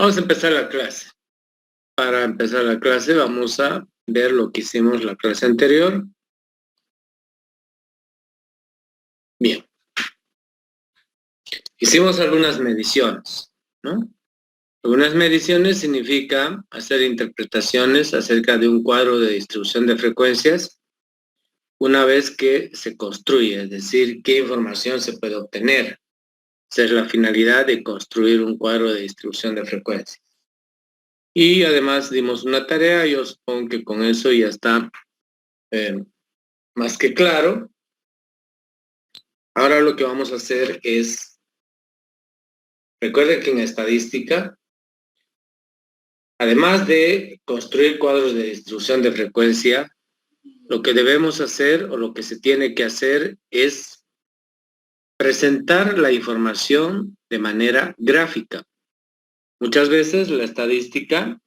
Vamos a empezar la clase. Para empezar la clase vamos a ver lo que hicimos la clase anterior. Bien. Hicimos algunas mediciones, ¿no? Algunas mediciones significa hacer interpretaciones acerca de un cuadro de distribución de frecuencias una vez que se construye, es decir, qué información se puede obtener. Esa es la finalidad de construir un cuadro de distribución de frecuencias. Y además dimos una tarea, yo supongo que con eso ya está más que claro. Ahora lo que vamos a hacer es, recuerden que en estadística, además de construir cuadros de distribución de frecuencia, lo que debemos hacer o lo que se tiene que hacer es presentar la información de manera gráfica. Muchas veces la estadística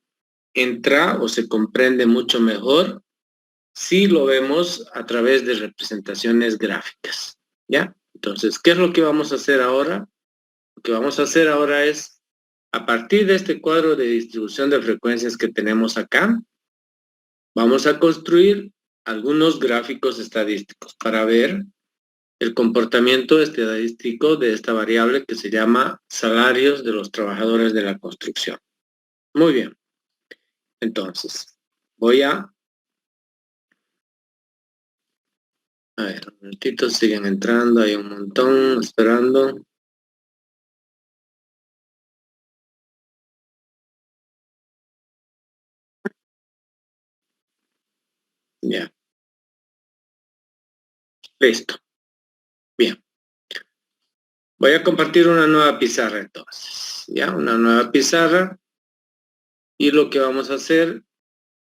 entra o se comprende mucho mejor si lo vemos a través de representaciones gráficas, ¿ya? Entonces, ¿qué es lo que vamos a hacer ahora? Lo que vamos a hacer ahora es, a partir de este cuadro de distribución de frecuencias que tenemos acá, vamos a construir algunos gráficos estadísticos para ver el comportamiento estadístico de esta variable que se llama salarios de los trabajadores de la construcción. Muy bien. Entonces, voy a ver, un momentito, siguen entrando, hay un montón esperando. Ya. Listo. Bien. Voy a compartir una nueva pizarra entonces. Ya, una nueva pizarra. Y lo que vamos a hacer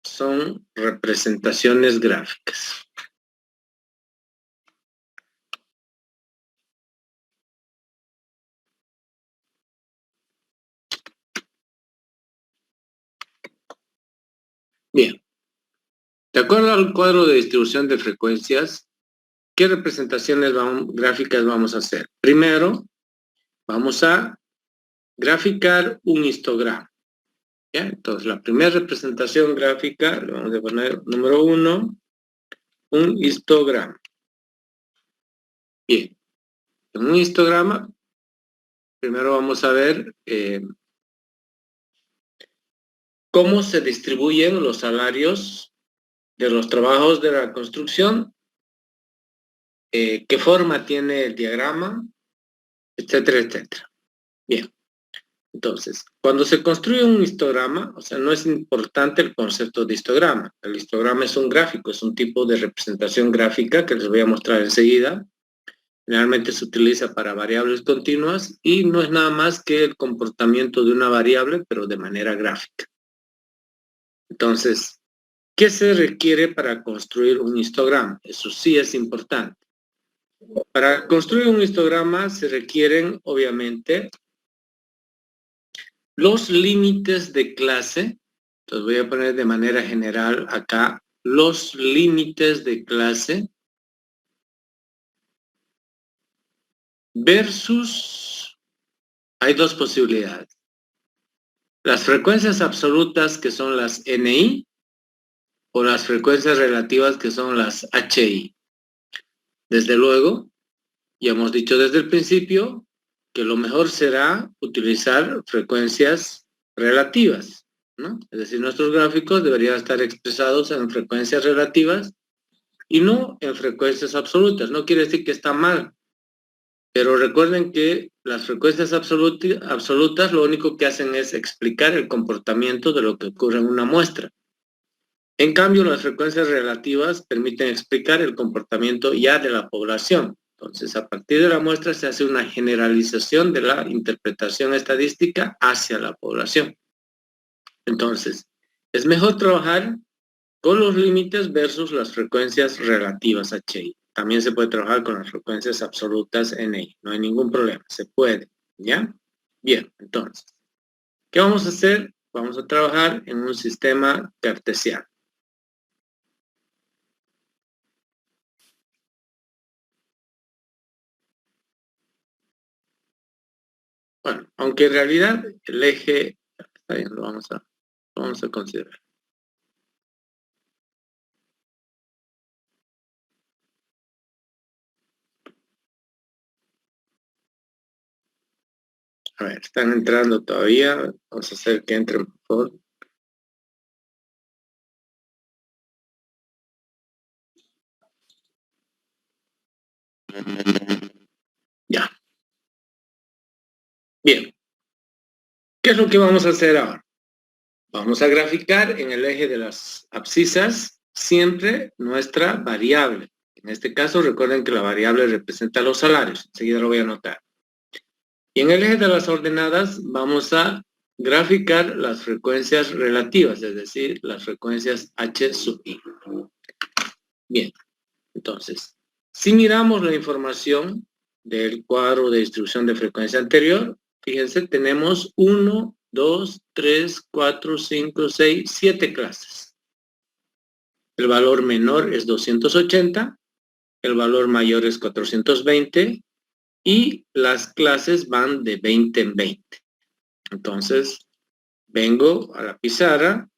son representaciones gráficas. Bien. De acuerdo al cuadro de distribución de frecuencias, ¿qué representaciones gráficas vamos a hacer? Primero, vamos a graficar un histograma. ¿Ya? Entonces, la primera representación gráfica, le vamos a poner número 1, un histograma. Bien. En un histograma, primero vamos a ver cómo se distribuyen los salarios de los trabajos de la construcción, qué forma tiene el diagrama, etcétera, etcétera. Bien, entonces, cuando se construye un histograma, o sea, no es importante el concepto de histograma. El histograma es un gráfico, es un tipo de representación gráfica que les voy a mostrar enseguida. Generalmente se utiliza para variables continuas y no es nada más que el comportamiento de una variable, pero de manera gráfica. Entonces, ¿qué se requiere para construir un histograma? Eso sí es importante. Para construir un histograma se requieren, obviamente, los límites de clase. Entonces voy a poner de manera general acá los límites de clase versus, hay dos posibilidades. Las frecuencias absolutas que son las NI o las frecuencias relativas que son las HI. Desde luego, ya hemos dicho desde el principio que lo mejor será utilizar frecuencias relativas, ¿no? Es decir, nuestros gráficos deberían estar expresados en frecuencias relativas y no en frecuencias absolutas. No quiere decir que está mal, pero recuerden que las frecuencias absolutas lo único que hacen es explicar el comportamiento de lo que ocurre en una muestra. En cambio, las frecuencias relativas permiten explicar el comportamiento ya de la población. Entonces, a partir de la muestra se hace una generalización de la interpretación estadística hacia la población. Entonces, es mejor trabajar con los límites versus las frecuencias relativas HI. También se puede trabajar con las frecuencias absolutas NI. No hay ningún problema, se puede, ¿ya? Bien, entonces, ¿qué vamos a hacer? Vamos a trabajar en un sistema cartesiano. Bueno, aunque en realidad el eje Está bien, lo vamos a considerar. A ver, están entrando todavía. Vamos a hacer que entren, por favor. Ya. Bien. ¿Qué es lo que vamos a hacer ahora? Vamos a graficar en el eje de las abscisas siempre nuestra variable. En este caso, recuerden que la variable representa los salarios. Enseguida lo voy a anotar. Y en el eje de las ordenadas vamos a graficar las frecuencias relativas, es decir, las frecuencias H sub I. Bien, entonces, si miramos la información del cuadro de distribución de frecuencia anterior, fíjense, tenemos 1, 2, 3, 4, 5, 6, 7 clases. El valor menor es 280, el valor mayor es 420 y las clases van de 20 en 20. Entonces, vengo a la pizarra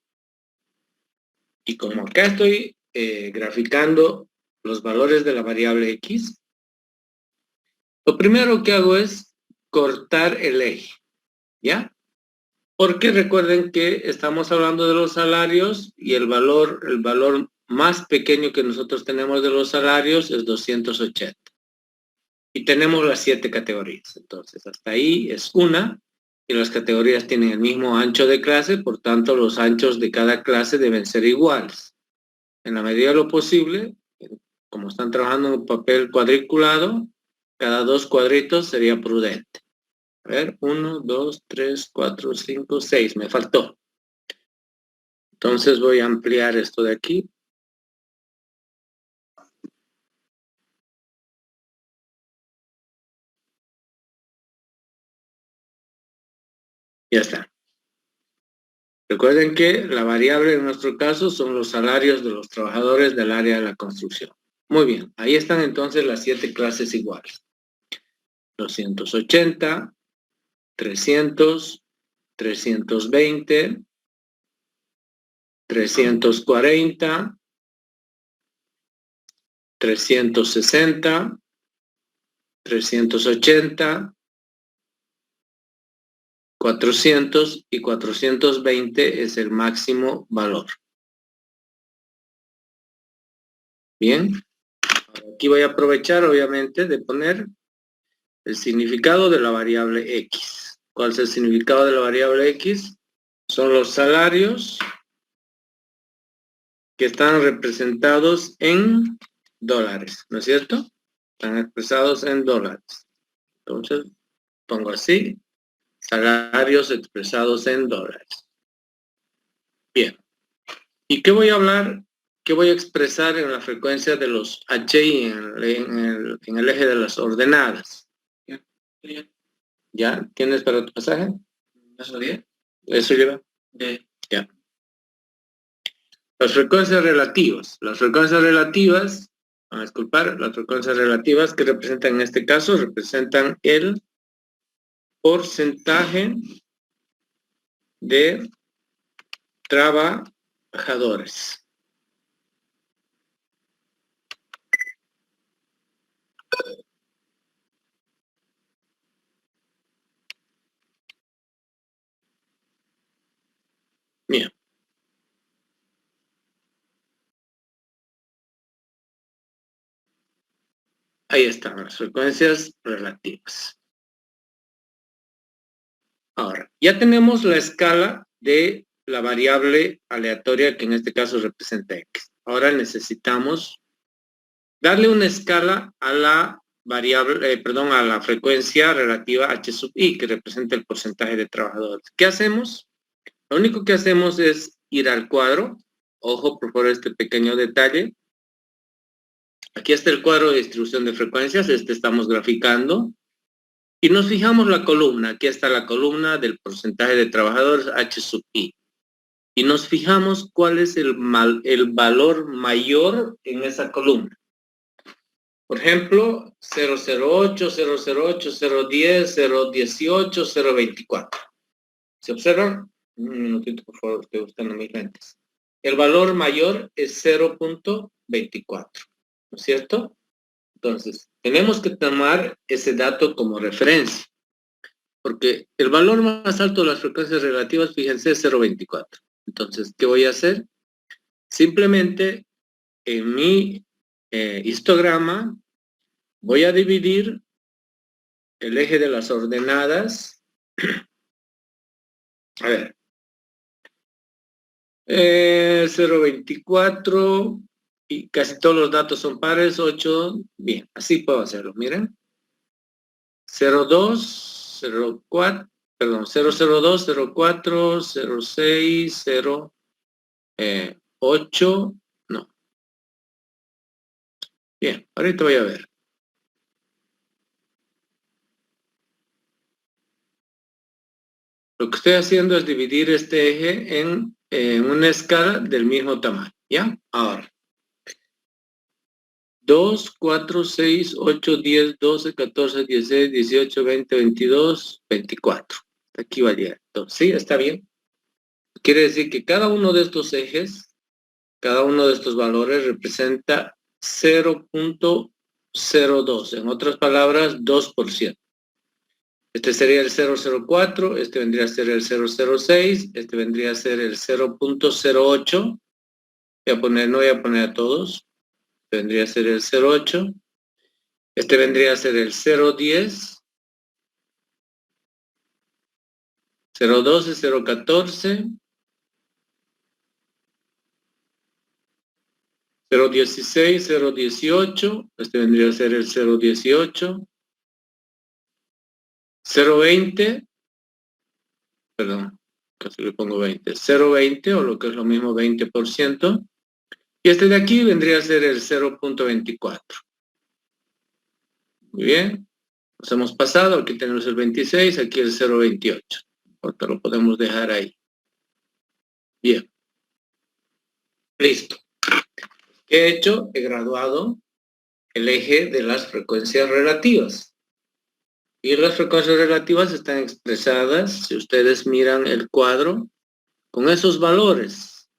y como acá estoy graficando los valores de la variable X, lo primero que hago es cortar el eje, ¿ya? Porque recuerden que estamos hablando de los salarios y el valor más pequeño que nosotros tenemos de los salarios es 280. Y tenemos las 7 categorías. Entonces, hasta ahí es una. Y las categorías tienen el mismo ancho de clase, por tanto, los anchos de cada clase deben ser iguales. En la medida de lo posible, como están trabajando en un papel cuadriculado, cada 2 cuadritos sería prudente. A ver, 1, 2, 3, 4, 5, 6, me faltó. Entonces voy a ampliar esto de aquí. Ya está. Recuerden que la variable en nuestro caso son los salarios de los trabajadores del área de la construcción. Muy bien, ahí están entonces las 7 clases iguales. 280, 300, 320, 340, 360, 380, 400 y 420 es el máximo valor. Bien, aquí voy a aprovechar obviamente de poner el significado de la variable X. ¿Cuál es el significado de la variable X? Son los salarios que están representados en dólares, ¿no es cierto? Están expresados en dólares. Entonces, pongo así, salarios expresados en dólares. Bien. ¿Y qué voy a hablar? ¿Qué voy a expresar en la frecuencia de los HI en el eje de las ordenadas? ¿Ya? ¿Tienes para tu pasaje? ¿Eso bien? ¿Eso lleva? Ya. Las frecuencias relativas. Las frecuencias relativas, a disculpar, las frecuencias relativas que representan en este caso, representan el porcentaje de trabajadores. Bien. Ahí están las frecuencias relativas. Ahora, ya tenemos la escala de la variable aleatoria que en este caso representa X. Ahora necesitamos darle una escala a la variable, a la frecuencia relativa H sub I, que representa el porcentaje de trabajadores. ¿Qué hacemos? Lo único que hacemos es ir al cuadro. Ojo, por favor, este pequeño detalle. Aquí está el cuadro de distribución de frecuencias. Estamos graficando. Y nos fijamos la columna. Aquí está la columna del porcentaje de trabajadores H sub I. Y nos fijamos cuál es el valor mayor en esa columna. Por ejemplo, 008, 008, 010, 018, 024. ¿Se observan? Un minutito, por favor, estoy buscando mis lentes. El valor mayor es 0.24, ¿no es cierto? Entonces, tenemos que tomar ese dato como referencia, porque el valor más alto de las frecuencias relativas, fíjense, es 0.24. Entonces, ¿qué voy a hacer? Simplemente en mi histograma voy a dividir el eje de las ordenadas. A ver, 0.24 y casi todos los datos son pares, 8, bien, así puedo hacerlo, miren. 0.2, 0.4, perdón, 0.02, 0.4, 0.6, 0.8, no. Bien, ahorita voy a ver. Lo que estoy haciendo es dividir este eje en una escala del mismo tamaño, ¿ya? Ahora, 2, 4, 6, 8, 10, 12, 14, 16, 18, 20, 22, 24. Aquí va a llegar. Entonces, sí, está bien. Quiere decir que cada uno de estos ejes, cada uno de estos valores representa 0.02. En otras palabras, 2%. Este sería el 0.04, este vendría a ser el 0.06, este vendría a ser el 0.08. Voy a poner, no voy a poner a todos. Este vendría a ser el 0.8. Este vendría a ser el 0.10, 0.12, 0.14, 0.16, 0.18, este vendría a ser el 0.18, 0.20, perdón, casi le pongo 20, 0.20 o lo que es lo mismo 20%, y este de aquí vendría a ser el 0.24. Muy bien, nos hemos pasado, aquí tenemos el 26, aquí el 0.28, ahorita lo podemos dejar ahí. Bien, listo. ¿Qué he hecho? He graduado el eje de las frecuencias relativas. Y las frecuencias relativas están expresadas, si ustedes miran el cuadro, con esos valores.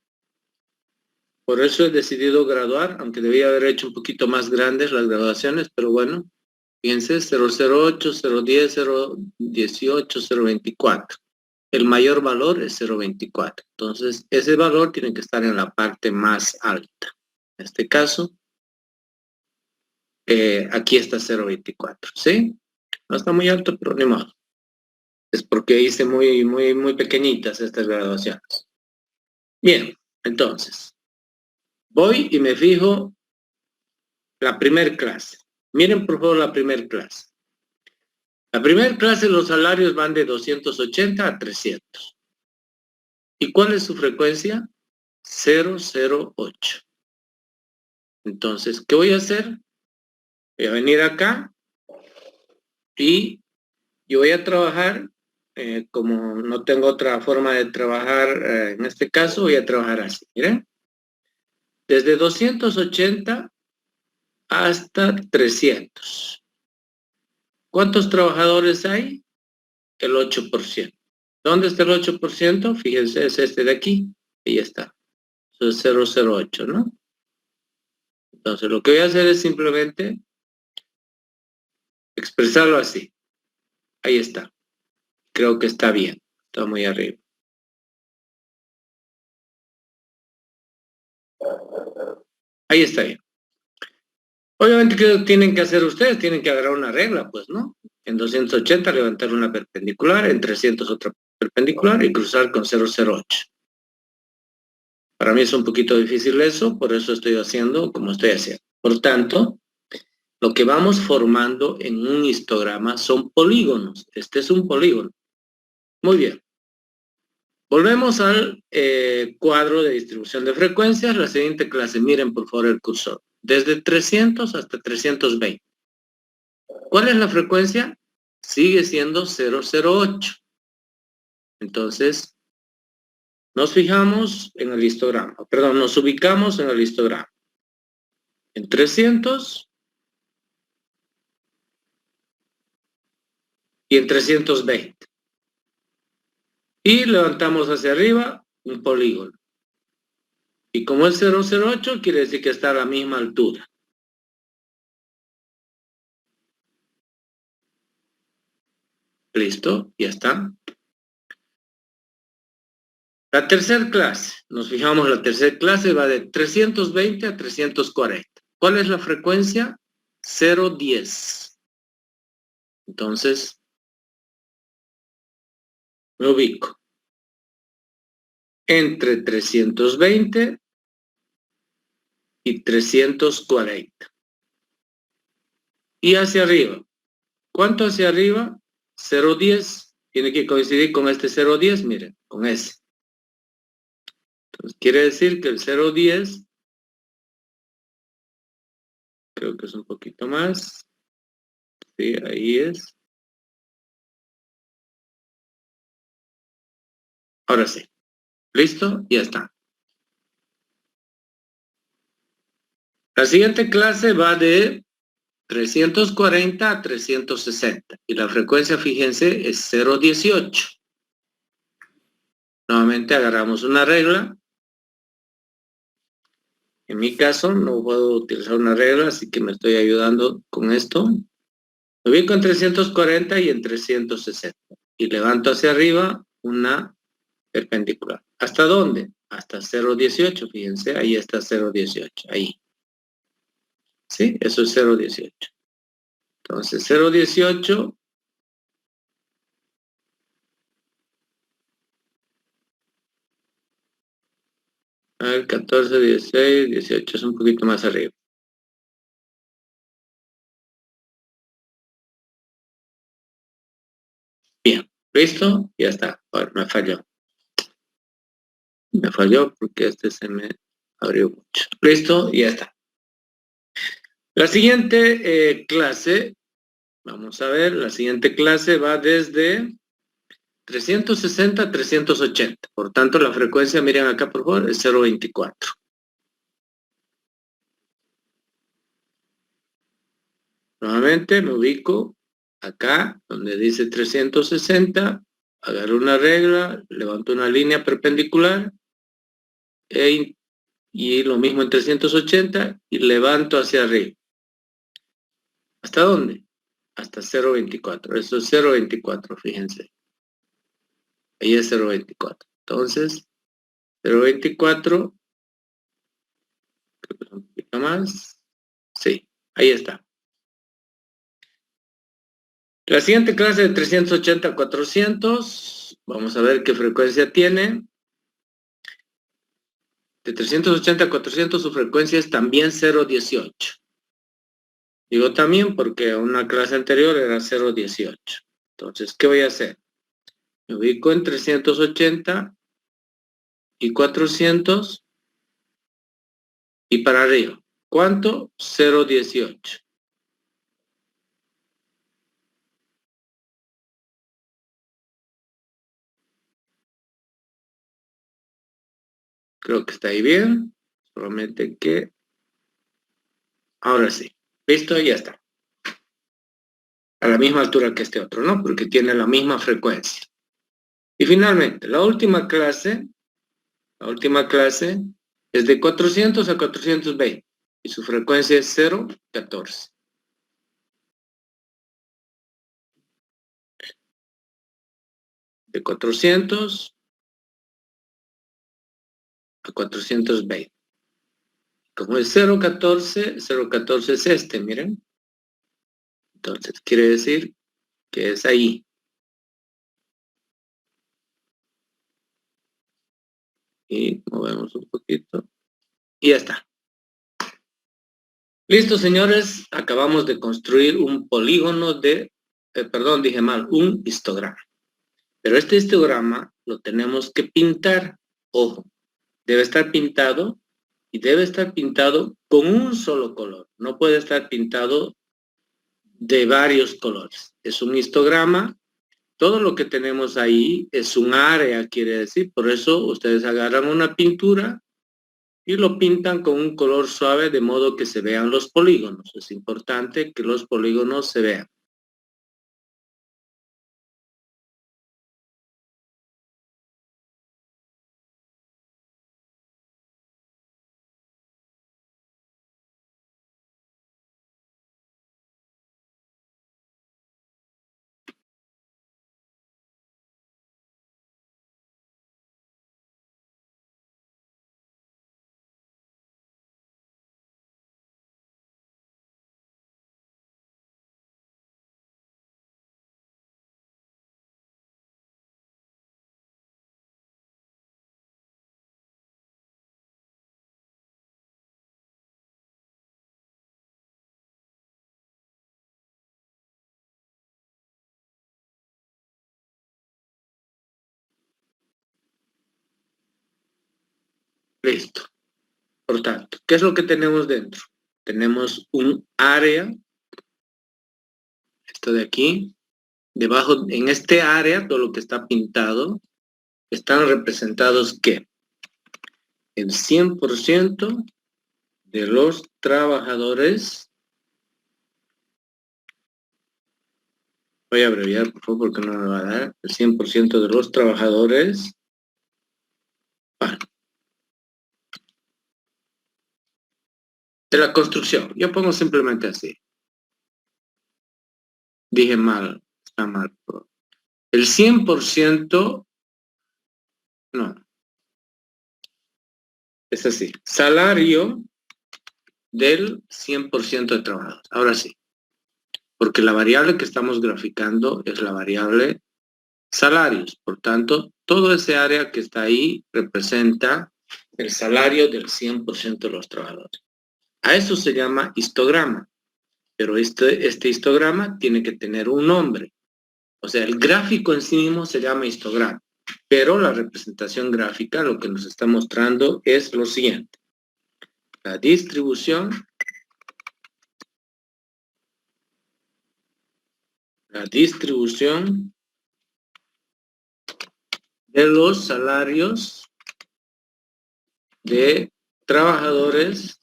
Por eso he decidido graduar, aunque debía haber hecho un poquito más grandes las graduaciones, pero bueno, fíjense, 008, 010, 018, 024. El mayor valor es 0.24. Entonces, ese valor tiene que estar en la parte más alta. En este caso, aquí está 0.24, ¿sí? No está muy alto, pero ni modo. Es porque hice muy pequeñitas estas graduaciones. Bien, entonces, voy y me fijo la primer clase. Miren, por favor, la primer clase. La primer clase, los salarios van de 280 a 300. ¿Y cuál es su frecuencia? 008. Entonces, ¿qué voy a hacer? Voy a venir acá y yo voy a trabajar, como no tengo otra forma de trabajar, en este caso voy a trabajar así, miren. Desde 280 hasta 300. ¿Cuántos trabajadores hay? El 8%. ¿Dónde está el 8%? Fíjense, es este de aquí. Ahí está. Eso es 008, ¿no? Entonces, lo que voy a hacer es simplemente expresarlo así. Ahí está. Creo que está bien. Está muy arriba. Ahí está bien. Obviamente, ¿qué tienen que hacer ustedes? Tienen que agarrar una regla, pues, ¿no? En 280 levantar una perpendicular, en 300 otra perpendicular y cruzar con 008. Para mí es un poquito difícil eso, por eso estoy haciendo como estoy haciendo. Por tanto, lo que vamos formando en un histograma son polígonos. Este es un polígono. Muy bien. Volvemos al cuadro de distribución de frecuencias. La siguiente clase, miren por favor el cursor. Desde 300 hasta 320. ¿Cuál es la frecuencia? Sigue siendo 008. Entonces, nos fijamos en el histograma. Perdón, nos ubicamos en el histograma. En 300 y en 320. y levantamos hacia arriba un polígono. Y como es 008, quiere decir que está a la misma altura. Listo, ya está. La tercera clase, nos fijamos, la tercera clase va de 320 a 340. ¿Cuál es la frecuencia? 010. Entonces, me ubico entre 320 y 340. Y hacia arriba. ¿Cuánto hacia arriba? 010. Tiene que coincidir con este 010, miren, con ese. Entonces, quiere decir que el 010, creo que es un poquito más. Sí, ahí es. Ahora sí. ¿Listo? Ya está. La siguiente clase va de 340 a 360 y la frecuencia, fíjense, es 018. Nuevamente agarramos una regla. En mi caso no puedo utilizar una regla, así que me estoy ayudando con esto. Me ubico en 340 y en 360 y levanto hacia arriba una perpendicular. ¿Hasta dónde? Hasta 018, fíjense, ahí está 018, ahí. ¿Sí? Eso es 018. Entonces 018 a ver, 14, 16, 18 es un poquito más arriba. Bien, ¿listo? Ya está. Ahora me falló. Me falló porque este se me abrió mucho. ¿Listo? Ya está. La siguiente clase, vamos a ver, la siguiente clase va desde 360 a 380. Por tanto, la frecuencia, miren acá por favor, es 024. Nuevamente me ubico acá donde dice 360, agarro una regla, levanto una línea perpendicular y lo mismo en 380 y levanto hacia arriba. ¿Hasta dónde? Hasta 0.24. Eso es 0.24, fíjense. Ahí es 0.24. Entonces, 0.24, creo que es un poquito más. Sí, ahí está. La siguiente clase de 380 a 400, vamos a ver qué frecuencia tiene. De 380 a 400 su frecuencia es también 0.18. Digo también porque una clase anterior era 0.18. Entonces, ¿qué voy a hacer? Me ubico en 380 y 400 y para arriba. ¿Cuánto? 0.18. Creo que está ahí bien. Solamente que... Ahora sí. Listo, ya está. A la misma altura que este otro, ¿no? Porque tiene la misma frecuencia. Y finalmente, la última clase es de 400 a 420 y su frecuencia es 0.14. De 400 a 420. Como es 0.14, 0.14 es este, miren. Entonces, quiere decir que es ahí. Y movemos un poquito. Y ya está. Listo, señores. Acabamos de construir un polígono de... perdón, dije mal. Un histograma. Pero este histograma lo tenemos que pintar. Ojo. Debe estar pintado y debe estar pintado con un solo color. No puede estar pintado de varios colores. Es un histograma. Todo lo que tenemos ahí es un área, quiere decir. Por eso ustedes agarran una pintura y lo pintan con un color suave de modo que se vean los polígonos. Es importante que los polígonos se vean. Listo. Por tanto, ¿qué es lo que tenemos dentro? Tenemos un área, esto de aquí, debajo, en este área, todo lo que está pintado, están representados, ¿qué? El 100% de los trabajadores. Voy a abreviar, por favor, porque no me va a dar. El 100% de los trabajadores. Bueno, de la construcción. Yo pongo simplemente así. Dije mal, está mal. El 100%, no. Es así. Salario del 100% de trabajadores. Ahora sí. Porque la variable que estamos graficando es la variable salarios. Por tanto, todo ese área que está ahí representa el salario del 100% de los trabajadores. A eso se llama histograma. Pero este histograma tiene que tener un nombre. O sea, el gráfico en sí mismo se llama histograma. Pero la representación gráfica lo que nos está mostrando es lo siguiente. La distribución de los salarios de trabajadores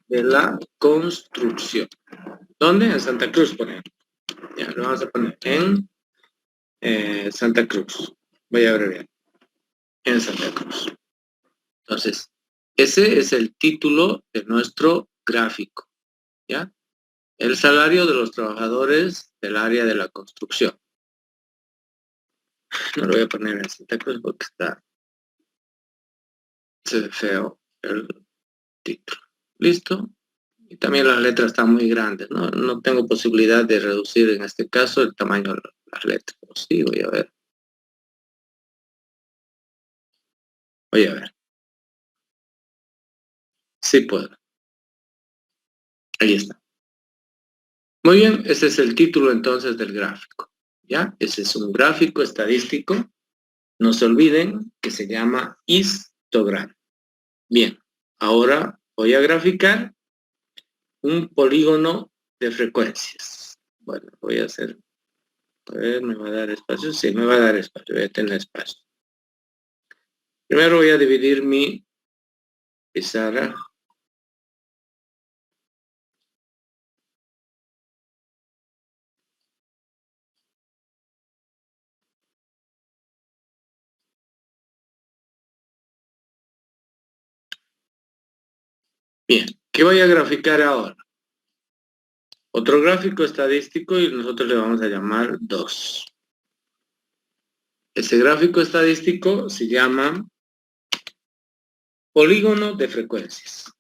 de la construcción. ¿Dónde? En Santa Cruz, por ejemplo. Ya, lo vamos a poner en Santa Cruz. Voy a abreviar. En Santa Cruz. Entonces, ese es el título de nuestro gráfico. ¿Ya? El salario de los trabajadores del área de la construcción. No lo voy a poner en Santa Cruz porque se ve feo el título. ¿Listo? Y también las letras están muy grandes, ¿no? No tengo posibilidad de reducir en este caso el tamaño de las letras. Sí, voy a ver. Voy a ver. Sí puedo. Ahí está. Muy bien, ese es el título entonces del gráfico. ¿Ya? Ese es un gráfico estadístico. No se olviden que se llama histograma. Bien, ahora voy a graficar un polígono de frecuencias. Bueno, voy a hacer... A ver, ¿me va a dar espacio? Sí, me va a dar espacio. Voy a tener espacio. Primero voy a dividir mi pizarra. Bien, ¿qué voy a graficar ahora? Otro gráfico estadístico y nosotros le vamos a llamar 2. Ese gráfico estadístico se llama polígono de frecuencias.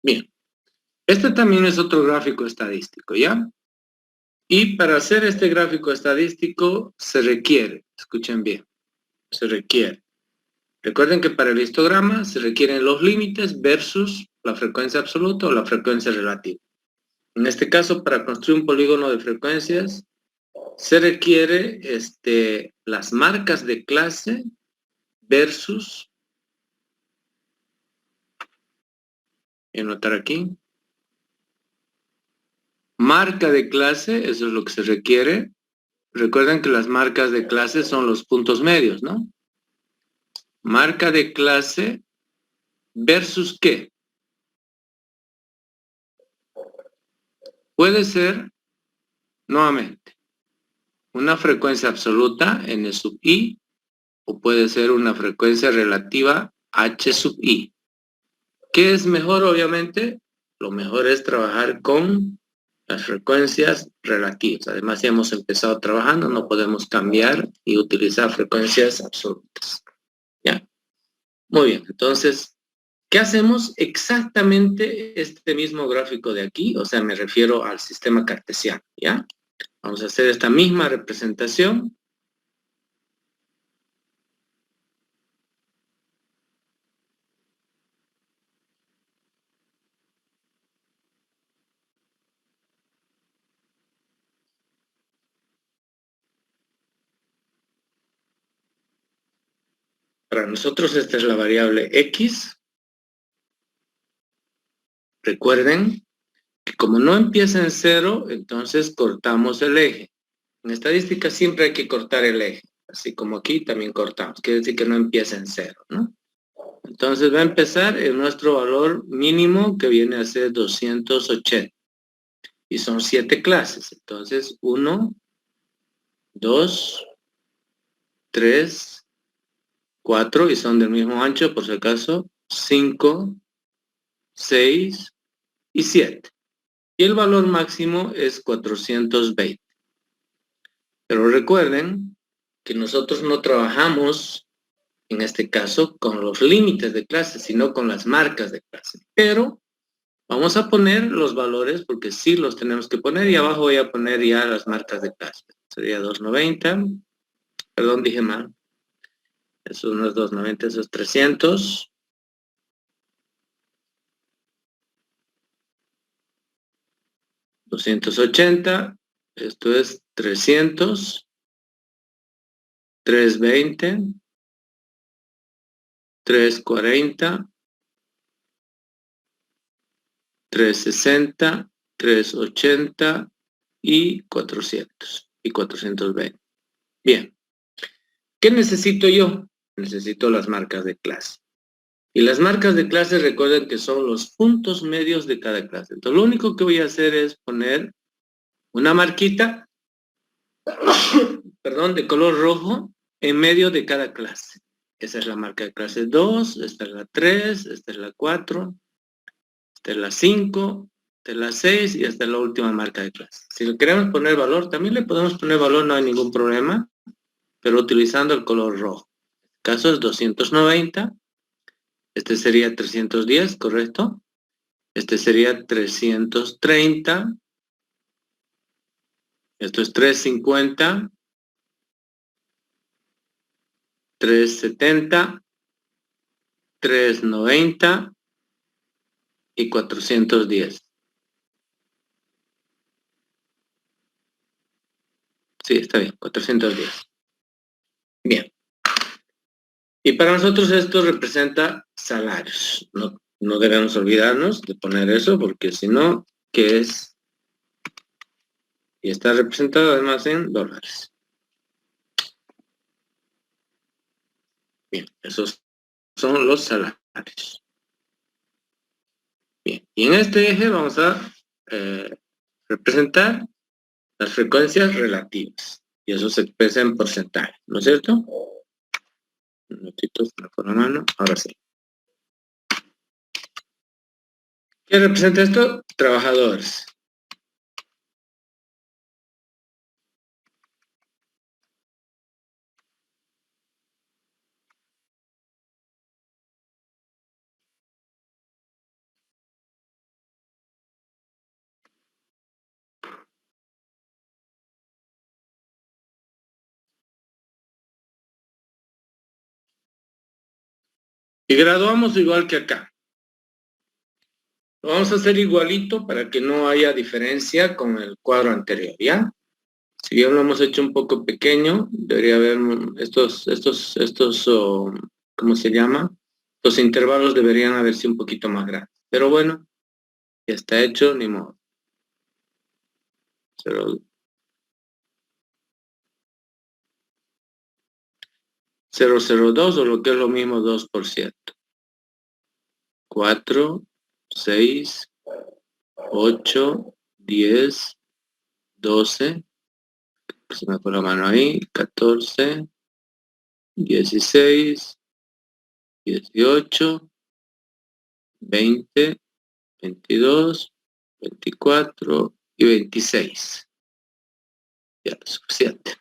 Bien, este también es otro gráfico estadístico, ¿ya? Y para hacer este gráfico estadístico se requiere, escuchen bien, se requiere. Recuerden que para el histograma se requieren los límites versus la frecuencia absoluta o la frecuencia relativa. En este caso, para construir un polígono de frecuencias, se requiere las marcas de clase versus, voy a anotar aquí, marca de clase, eso es lo que se requiere. Recuerden que las marcas de clase son los puntos medios, ¿no? Marca de clase versus ¿qué? Puede ser, nuevamente, una frecuencia absoluta n sub i, o puede ser una frecuencia relativa h sub i. ¿Qué es mejor, obviamente? Lo mejor es trabajar con las frecuencias relativas. Además, ya hemos empezado trabajando, no podemos cambiar y utilizar frecuencias absolutas. ¿Ya? Muy bien, entonces, ¿qué hacemos? Exactamente este mismo gráfico de aquí, o sea, me refiero al sistema cartesiano, ¿ya? Vamos a hacer esta misma representación. Para nosotros esta es la variable X. Recuerden que como no empieza en 0, entonces cortamos el eje. En estadística siempre hay que cortar el eje, así como aquí también cortamos. Quiere decir que no empieza en 0, ¿no? Entonces va a empezar en nuestro valor mínimo que viene a ser 280. Y son 7 clases. Entonces 1, 2, 3, 4 y son del mismo ancho por si acaso, 5, 6 y 7. Y el valor máximo es 420. Pero recuerden que nosotros no trabajamos, en este caso, con los límites de clase, sino con las marcas de clase. Pero vamos a poner los valores, porque sí los tenemos que poner, y abajo voy a poner ya las marcas de clase. Sería 290, perdón, dije mal. Eso no es 290, eso es 300. 280, esto es 300, 320, 340, 360, 380 y 400 y 420. Bien, ¿qué necesito yo? Necesito las marcas de clase. Y las marcas de clase, recuerden que son los puntos medios de cada clase. Entonces, lo único que voy a hacer es poner una marquita, perdón, de color rojo en medio de cada clase. Esa es la marca de clase 2, esta es la 3, esta es la 4, esta es la 5, esta es la 6 y esta es la última marca de clase. Si le queremos poner valor, también le podemos poner valor, no hay ningún problema, pero utilizando el color rojo. El caso es 290, este sería 310, ¿correcto? Este sería 330, esto es 350, 370, 390 y 410. Sí, está bien, 410. Bien. Y para nosotros esto representa salarios. No debemos olvidarnos de poner eso porque si no, ¿qué es? Y está representado además en dólares. Bien, esos son los salarios. Bien, y en este eje vamos a representar las frecuencias relativas. Y eso se expresa en porcentaje, ¿no es cierto? Un minutito con la mano, ahora sí. ¿Qué representa esto? Trabajadores. Y graduamos igual que acá. Lo vamos a hacer igualito para que no haya diferencia con el cuadro anterior, ¿ya? Si bien lo hemos hecho un poco pequeño, debería haber ¿cómo se llama? Los intervalos deberían haberse un poquito más grandes. Pero bueno, ya está hecho, ni modo. 0,02 o lo que es lo mismo 2%. 4, 6, 8, 10, 12, se me fue la mano ahí, 14, 16, 18, 20, 22, 24 y 26. Ya, suficiente.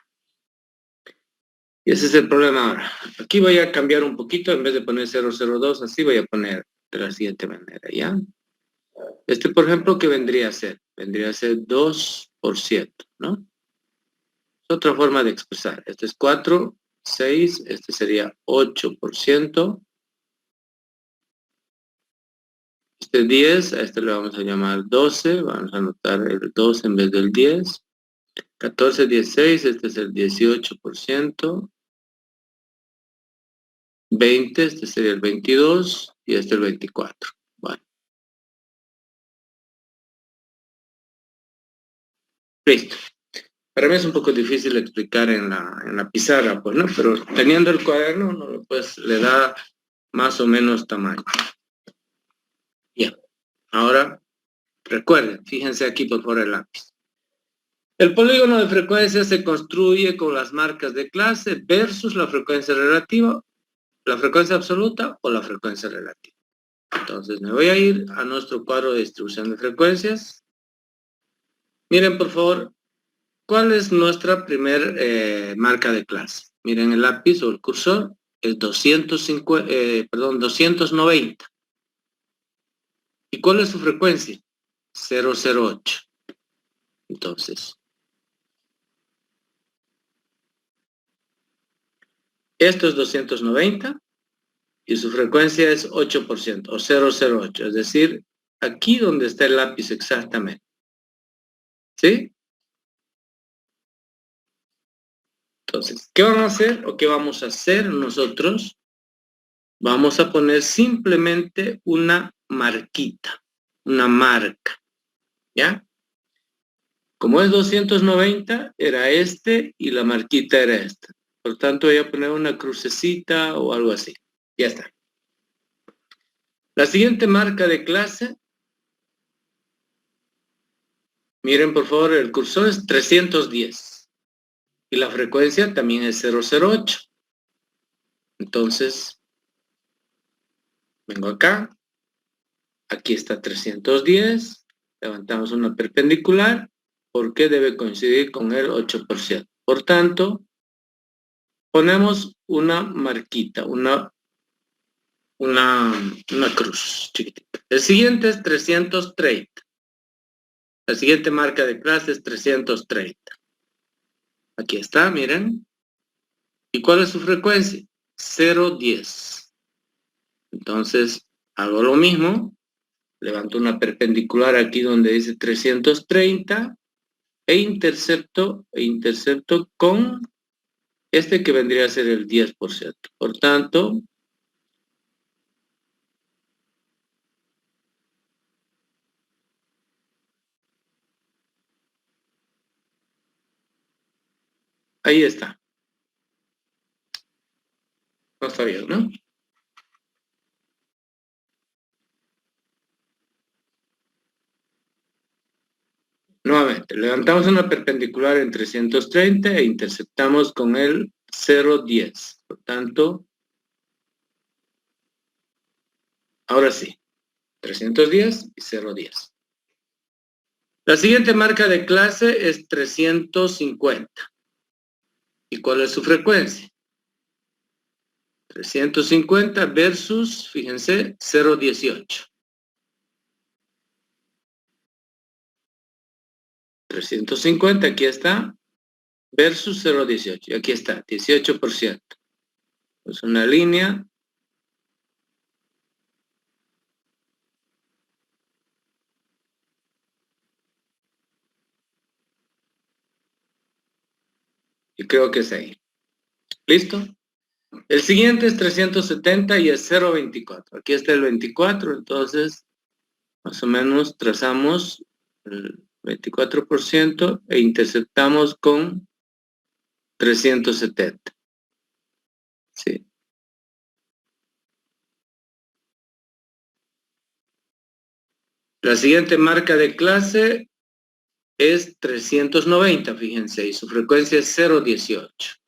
Y ese es el problema ahora. Aquí voy a cambiar un poquito, en vez de poner 002, así voy a poner de la siguiente manera, ¿ya? Este, por ejemplo, ¿qué vendría a ser? Vendría a ser 2%, ¿no? Es otra forma de expresar. Este es 4, 6, este sería 8%. Este 10, a este le vamos a llamar 12, vamos a anotar el 2 en vez del 10. 14, 16, este es el 18%. 20, este sería el 22 y este el 24. Bueno, listo. Para mí es un poco difícil explicar en la pizarra, pues, ¿no? Pero teniendo el cuaderno, ¿no? Pues le da más o menos tamaño. Bien, ahora recuerden, fíjense aquí por favor el lápiz. El polígono de frecuencia se construye con las marcas de clase versus la frecuencia relativa, la frecuencia absoluta o la frecuencia relativa. Entonces me voy a ir a nuestro cuadro de distribución de frecuencias. Miren por favor, ¿cuál es nuestra primer marca de clase? Miren el lápiz o el cursor, es 290. ¿Y cuál es su frecuencia? 008. Entonces, esto es 290 y su frecuencia es 8% o 008. Es decir, aquí donde está el lápiz exactamente. ¿Sí? Entonces, ¿qué vamos a hacer o qué vamos a hacer nosotros? Vamos a poner simplemente una marquita, una marca, ¿ya? Como es 290, era este y la marquita era esta. Por tanto, voy a poner una crucecita o algo así. Ya está. La siguiente marca de clase, miren por favor, el cursor es 310 y la frecuencia también es 008. Entonces, vengo acá, aquí está 310, levantamos una perpendicular, porque debe coincidir con el 8%. Por tanto, ponemos una marquita, una cruz chiquitita. El siguiente es 330. La siguiente marca de clase es 330. Aquí está, miren. ¿Y cuál es su frecuencia? 010. Entonces, hago lo mismo. Levanto una perpendicular aquí donde dice 330 e intercepto con este que vendría a ser el 10%. Por tanto, ahí está. No está bien, ¿no? Nuevamente, levantamos una perpendicular en 330 e interceptamos con el 0,10. Por tanto, ahora sí, 310 y 0,10. La siguiente marca de clase es 350. ¿Y cuál es su frecuencia? 350 versus, fíjense, 0,18. 350, aquí está, versus 0,18. Y aquí está, 18%. Es una línea. Y creo que es ahí. ¿Listo? El siguiente es 370 y es 0,24. Aquí está el 24, entonces más o menos trazamos el 24% e interceptamos con 370. Sí. La siguiente marca de clase es 390, fíjense, y su frecuencia es 0,18.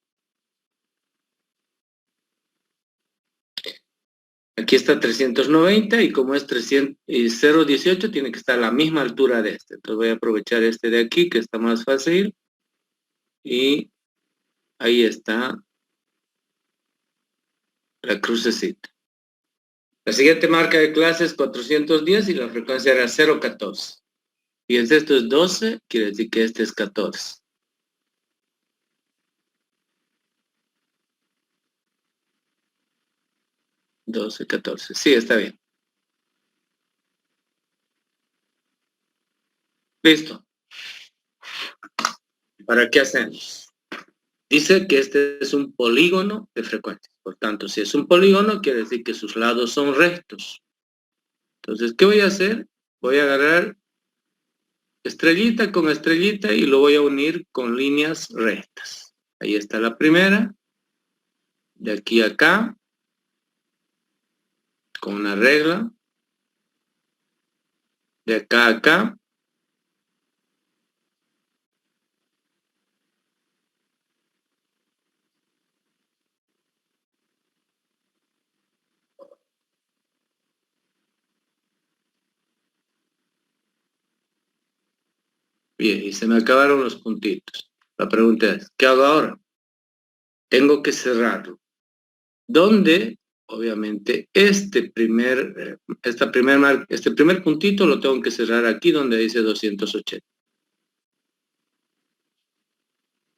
Aquí está 390 y como es 300 y 0,18 tiene que estar a la misma altura de este. Entonces voy a aprovechar este de aquí que está más fácil y ahí está la crucecita. La siguiente marca de clase es 410 y la frecuencia era 014. Fíjense, esto es 12, quiere decir que este es 14. ¿12, 14? Sí, está bien. Listo. ¿Para qué hacemos? Dice que este es un polígono de frecuencia. Por tanto, si es un polígono, quiere decir que sus lados son rectos. Entonces, ¿qué voy a hacer? Voy a agarrar estrellita con estrellita y lo voy a unir con líneas rectas. Ahí está la primera. De aquí a acá, con una regla. De acá a acá. Bien, y se me acabaron los puntitos. La pregunta es, ¿qué hago ahora? Tengo que cerrarlo. ¿Dónde? Obviamente, este primer puntito lo tengo que cerrar aquí donde dice 280.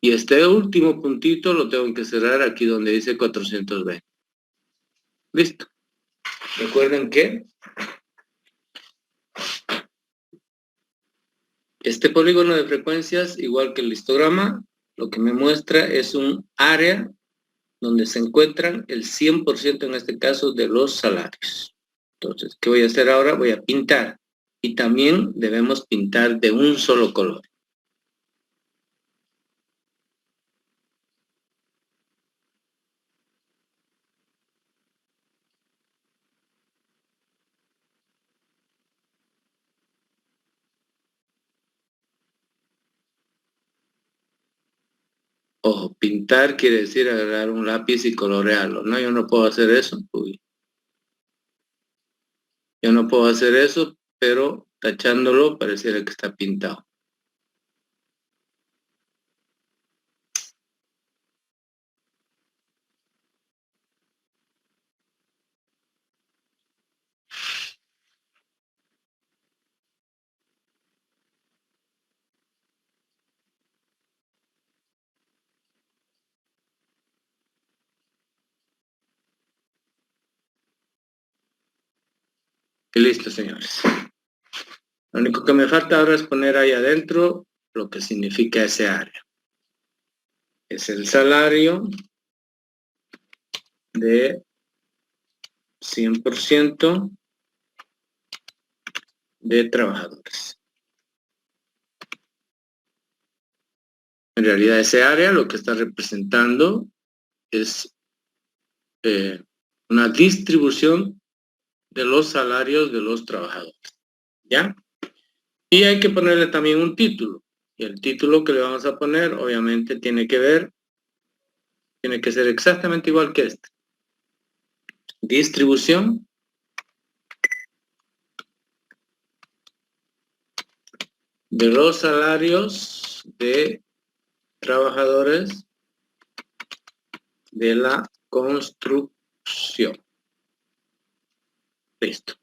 Y este último puntito lo tengo que cerrar aquí donde dice 420. Listo. Recuerden que este polígono de frecuencias, igual que el histograma, lo que me muestra es un área donde se encuentran el 100% en este caso de los salarios. Entonces, ¿qué voy a hacer ahora? Voy a pintar. Y también debemos pintar de un solo color. Ojo, pintar quiere decir agarrar un lápiz y colorearlo. No, yo no puedo hacer eso. Uy. Yo no puedo hacer eso, pero tachándolo pareciera que está pintado. Y listo, señores. Lo único que me falta ahora es poner ahí adentro lo que significa ese área. Es el salario de 100% de trabajadores. En realidad ese área lo que está representando es una distribución de los salarios de los trabajadores. ¿Ya? Y hay que ponerle también un título. Y el título que le vamos a poner, obviamente, tiene que ser exactamente igual que este. Distribución de los salarios de trabajadores de la construcción. Listo.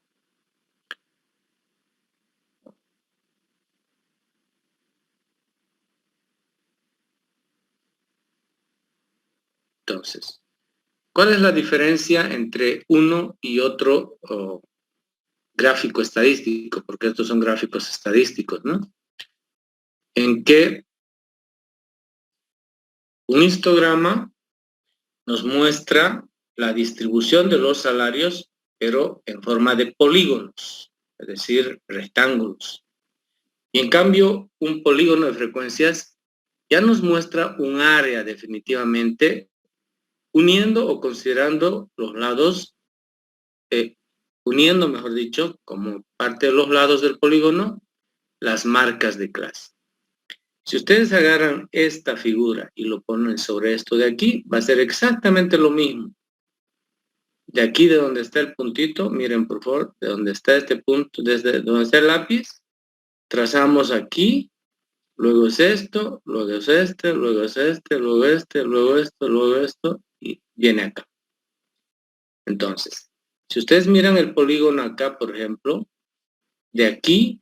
Entonces, ¿cuál es la diferencia entre uno y otro gráfico estadístico? Porque estos son gráficos estadísticos, ¿no? En que un histograma nos muestra la distribución de los salarios, pero en forma de polígonos, es decir, rectángulos. Y en cambio, un polígono de frecuencias ya nos muestra un área definitivamente, uniendo o considerando los lados, uniendo, mejor dicho, como parte de los lados del polígono, las marcas de clase. Si ustedes agarran esta figura y lo ponen sobre esto de aquí, va a ser exactamente lo mismo. De aquí, de donde está el puntito, miren por favor, de donde está este punto, desde donde está el lápiz, trazamos aquí, luego es esto, luego es este, luego es este, luego este, luego esto, luego esto, y viene acá. Entonces, si ustedes miran el polígono acá, por ejemplo, de aquí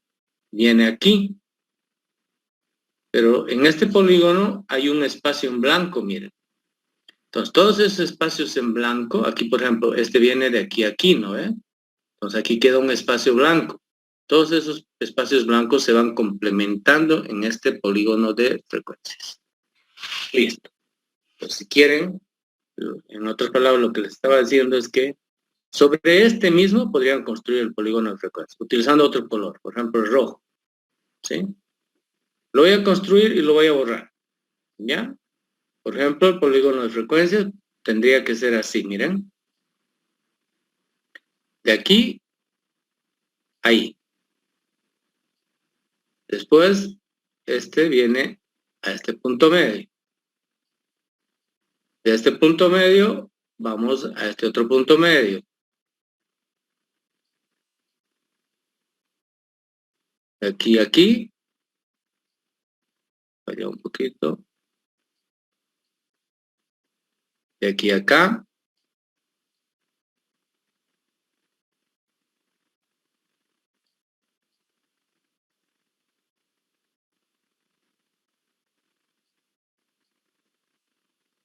viene aquí. Pero en este polígono hay un espacio en blanco, miren. Entonces, todos esos espacios en blanco, aquí por ejemplo, este viene de aquí a aquí, ¿no? Entonces aquí queda un espacio blanco. Todos esos espacios blancos se van complementando en este polígono de frecuencias. Listo. Pues si quieren, en otras palabras, lo que les estaba diciendo es que sobre este mismo podrían construir el polígono de frecuencias, utilizando otro color, por ejemplo, el rojo. ¿Sí? Lo voy a construir y lo voy a borrar. ¿Ya? Por ejemplo, el polígono de frecuencias tendría que ser así, miren. De aquí, ahí. Después, este viene a este punto medio. De este punto medio, vamos a este otro punto medio. De aquí a aquí. Vaya un poquito. De aquí a acá.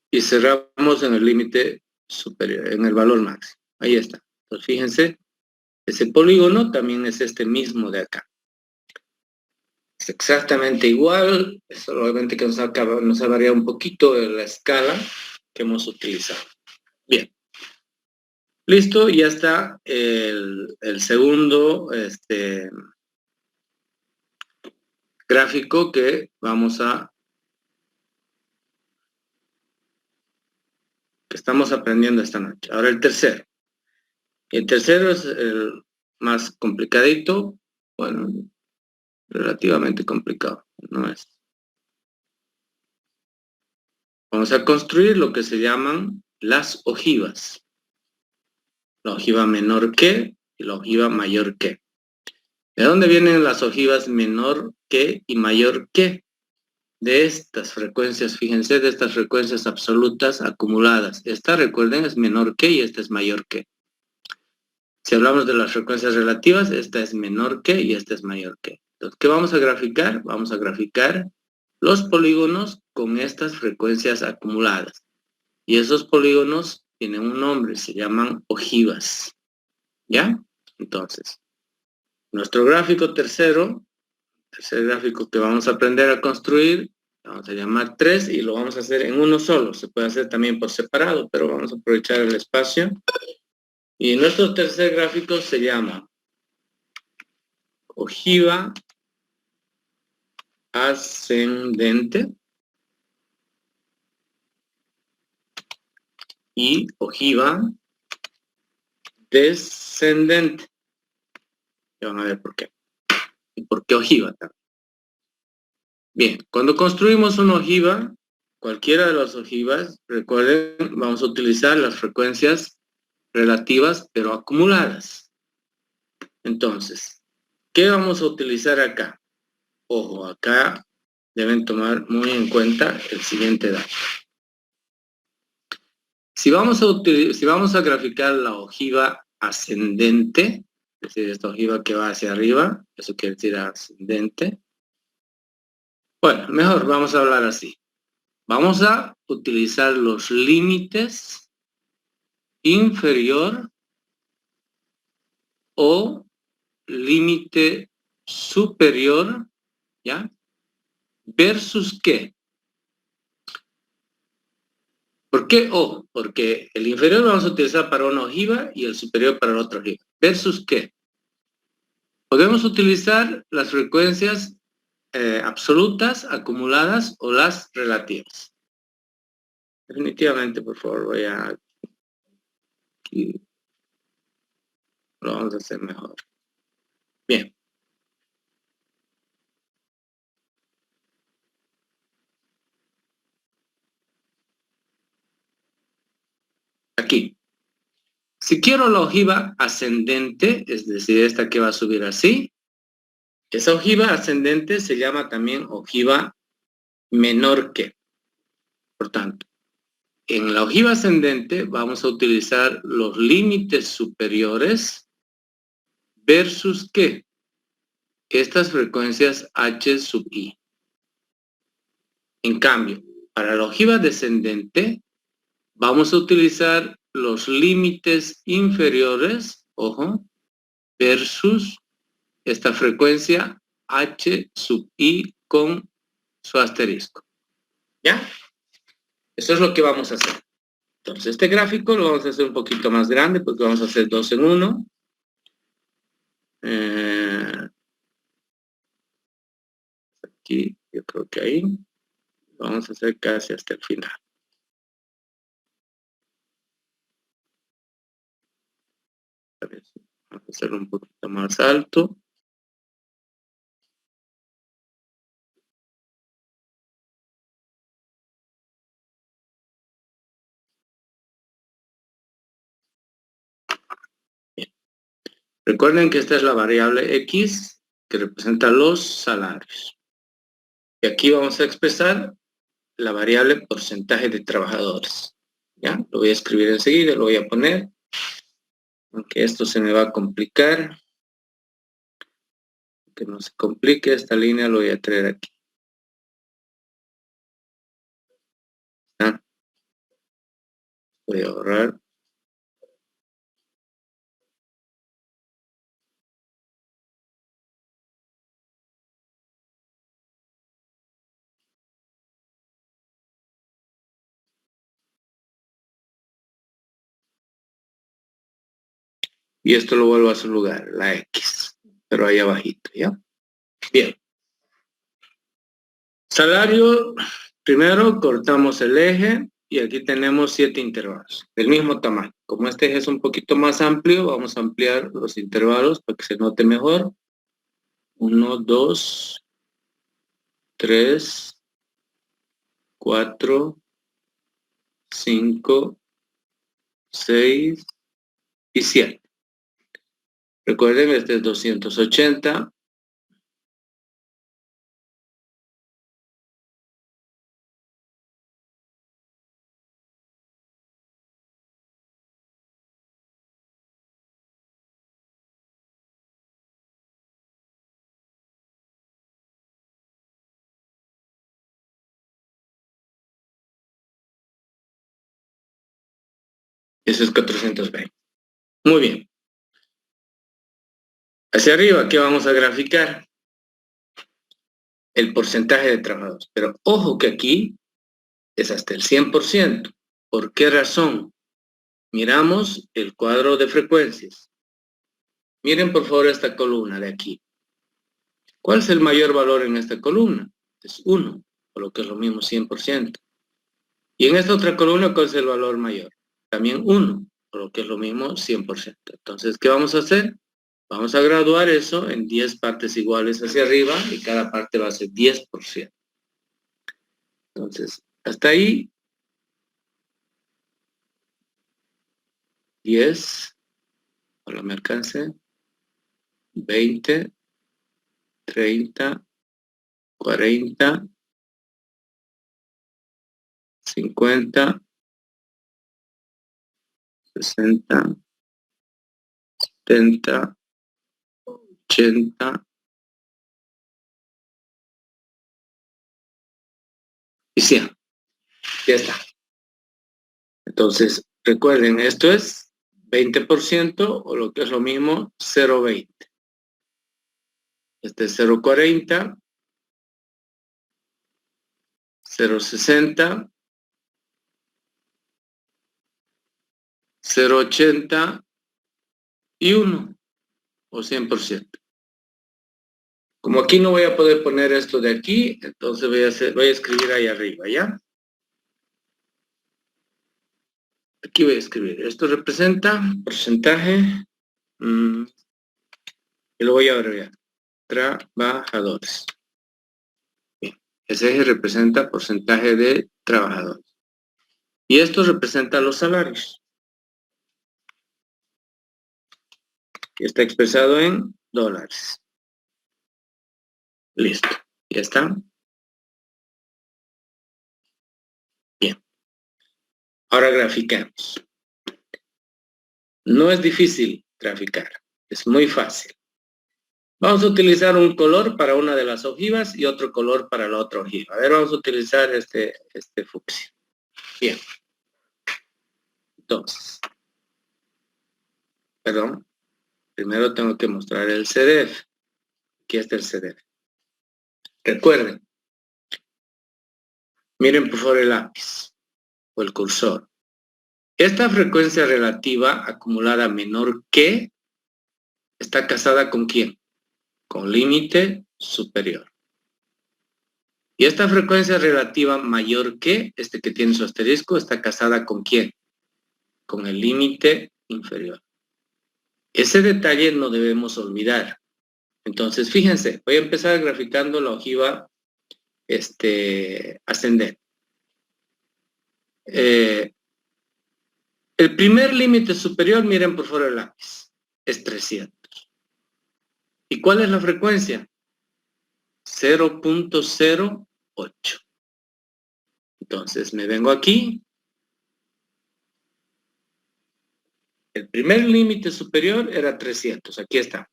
Y cerramos en el límite superior, en el valor máximo. Ahí está. Entonces, fíjense, ese polígono también es este mismo de acá. Es exactamente igual, solamente que nos ha variado un poquito la escala que hemos utilizado. Bien. Listo, ya está el segundo gráfico que que estamos aprendiendo esta noche. Ahora el tercero. El tercero es el más complicadito, bueno, relativamente complicado, no es. Vamos a construir lo que se llaman las ojivas. La ojiva menor que y la ojiva mayor que. ¿De dónde vienen las ojivas menor que y mayor que? De estas frecuencias, fíjense, de estas frecuencias absolutas acumuladas. Esta, recuerden, es menor que y esta es mayor que. Si hablamos de las frecuencias relativas, esta es menor que y esta es mayor que. Entonces, ¿qué vamos a graficar? Vamos a graficar los polígonos con estas frecuencias acumuladas. Y esos polígonos tienen un nombre, se llaman ojivas. ¿Ya? Entonces, nuestro gráfico tercer gráfico que vamos a aprender a construir, vamos a llamar 3 y lo vamos a hacer en uno solo. Se puede hacer también por separado, pero vamos a aprovechar el espacio. Y nuestro tercer gráfico se llama ojiva ascendente y ojiva descendente. Ya van a ver por qué. ¿Y por qué ojiva también? Bien, cuando construimos una ojiva, cualquiera de las ojivas, recuerden, vamos a utilizar las frecuencias relativas, pero acumuladas. Entonces, ¿qué vamos a utilizar acá? Ojo, acá deben tomar muy en cuenta el siguiente dato. Si vamos a graficar la ojiva ascendente, es decir, esta ojiva que va hacia arriba, eso quiere decir ascendente. Bueno, mejor vamos a hablar así. Vamos a utilizar los límites inferior o límite superior, ¿ya? ¿Versus qué? ¿Por qué O? Porque el inferior lo vamos a utilizar para una ojiva y el superior para la otra ojiva. ¿Versus qué? Podemos utilizar las frecuencias absolutas, acumuladas o las relativas. Definitivamente, por favor, voy a... Aquí lo vamos a hacer mejor. Bien. Aquí. Si quiero la ojiva ascendente, es decir, esta que va a subir así, esa ojiva ascendente se llama también ojiva menor que. Por tanto, en la ojiva ascendente vamos a utilizar los límites superiores versus ¿qué? Estas frecuencias H sub I. En cambio, para la ojiva descendente vamos a utilizar los límites inferiores, ojo, versus esta frecuencia H sub I con su asterisco. ¿Ya? Eso es lo que vamos a hacer. Entonces, este gráfico lo vamos a hacer un poquito más grande porque vamos a hacer 2 en 1. Aquí, yo creo que ahí. Vamos a hacer casi hasta el final. Vamos a hacerlo un poquito más alto. Bien. Recuerden que esta es la variable X que representa los salarios. Y aquí vamos a expresar la variable porcentaje de trabajadores. ¿Ya? Lo voy a escribir enseguida, lo voy a poner. Aunque esto se me va a complicar. Que no se complique, esta línea lo voy a traer aquí. ¿Ya? Voy a ahorrar. Y esto lo vuelvo a su lugar, la X. Pero ahí abajito, ¿ya? Bien. Salario, primero cortamos el eje y aquí tenemos 7 intervalos del mismo tamaño. Como este eje es un poquito más amplio, vamos a ampliar los intervalos para que se note mejor. 1, 2, 3, 4, 5, 6 y 7. Recuerden, este es 280. Eso es 420. Muy bien. Hacia arriba, ¿qué vamos a graficar? El porcentaje de trabajadores. Pero ojo que aquí es hasta el 100%. ¿Por qué razón? Miramos el cuadro de frecuencias. Miren por favor esta columna de aquí. ¿Cuál es el mayor valor en esta columna? Es 1, por lo que es lo mismo 100%. Y en esta otra columna, ¿cuál es el valor mayor? También 1, por lo que es lo mismo 100%. Entonces, ¿qué vamos a hacer? Vamos a graduar eso en 10 partes iguales hacia arriba y cada parte va a ser 10%. Entonces, hasta ahí, 10, ojalá me alcance, 20, 30, 40, 50, 60, 70, 80 y 100. Ya está. Entonces, recuerden, esto es 20% o lo que es lo mismo 0,20. Este es 0,40, 0,60, 0,80 y 1 o 100%. Como aquí no voy a poder poner esto de aquí, entonces voy a escribir ahí arriba, ¿ya? Aquí voy a escribir. Esto representa porcentaje, y lo voy a abreviar. Trabajadores. Bien. Ese eje representa porcentaje de trabajadores. Y esto representa los salarios. Y está expresado en dólares. Listo. ¿Ya está? Bien. Ahora graficamos. No es difícil graficar, es muy fácil. Vamos a utilizar un color para una de las ojivas y otro color para la otra ojiva. A ver, vamos a utilizar este fucsia. Bien. Entonces, perdón, primero tengo que mostrar el CDF. Aquí está el CDF. Recuerden, miren por favor el lápiz o el cursor. Esta frecuencia relativa acumulada menor que está casada ¿con quién? Con límite superior. Y esta frecuencia relativa mayor que, que tiene su asterisco, está casada ¿con quién? Con el límite inferior. Ese detalle no debemos olvidar. Entonces, fíjense, voy a empezar graficando la ojiva ascendente. El primer límite superior, miren por favor el lápiz, es 300. ¿Y cuál es la frecuencia? 0.08. Entonces me vengo aquí. El primer límite superior era 300. Aquí está.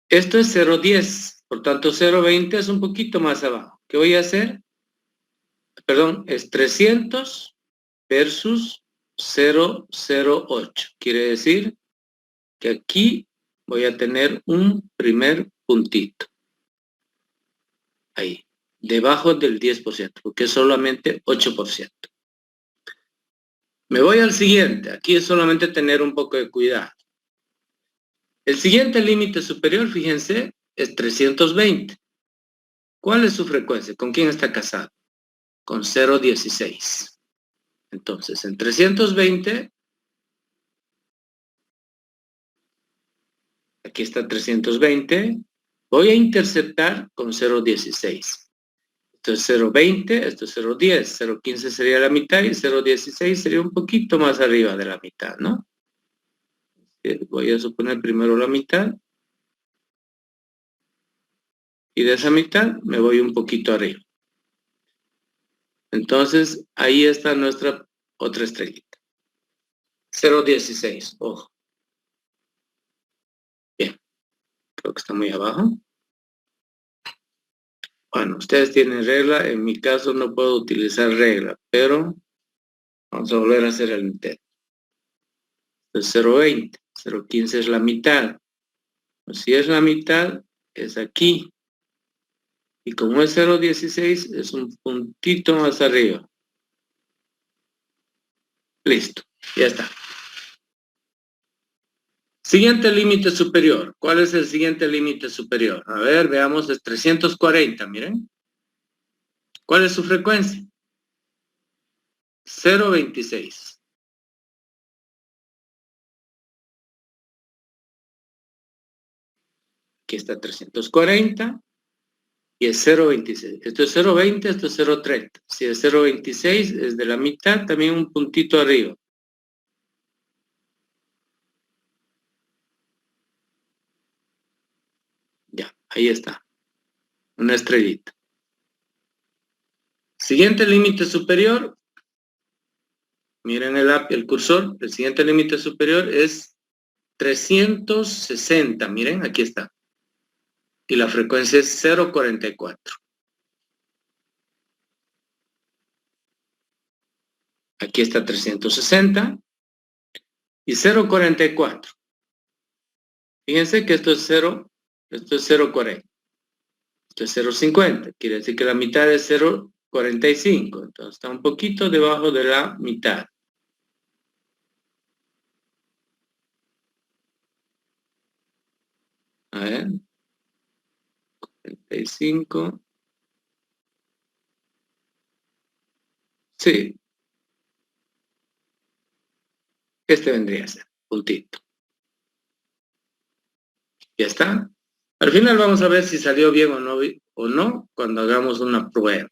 Esto es 0.10. Por tanto, 0.20 es un poquito más abajo. ¿Qué voy a hacer? Perdón, es 300 versus 0.08. Quiere decir que aquí voy a tener un primer puntito. Ahí, debajo del 10%, porque es solamente 8%. Me voy al siguiente. Aquí es solamente tener un poco de cuidado. El siguiente límite superior, fíjense, es 320. ¿Cuál es su frecuencia? ¿Con quién está casado? Con 0.16. Entonces, en 320, aquí está 320, voy a interceptar con 0.16. Esto es 0.20, esto es 0.10, 0.15 sería la mitad y 0.16 sería un poquito más arriba de la mitad, ¿no? Voy a suponer primero la mitad. Y de esa mitad me voy un poquito arriba. Entonces, ahí está nuestra otra estrellita. 0.16, ojo. Bien, creo que está muy abajo. Bueno, ustedes tienen regla, en mi caso no puedo utilizar regla, pero vamos a volver a hacer el intento. Es 0.20, 0.15 es la mitad. Si es la mitad, es aquí. Y como es 0.16, es un puntito más arriba. Listo, ya está. Siguiente límite superior. ¿Cuál es el siguiente límite superior? A ver, veamos, es 340, miren. ¿Cuál es su frecuencia? 0.26. Aquí está 340 y es 0.26. Esto es 0.20, esto es 0.30. Si es 0.26, es de la mitad, también un puntito arriba. Ya, ahí está. Una estrellita. Siguiente límite superior. Miren el cursor. El siguiente límite superior es 360. Miren, aquí está. Y la frecuencia es 0.44. Aquí está 360 y 0.44. Fíjense que esto es 0, esto es 0.40. Esto es 0.50. Quiere decir que la mitad es 0.45. Entonces está un poquito debajo de la mitad. A ver. 45. Sí. Este vendría a ser puntito. Ya está. Al final vamos a ver si salió bien o no cuando hagamos una prueba.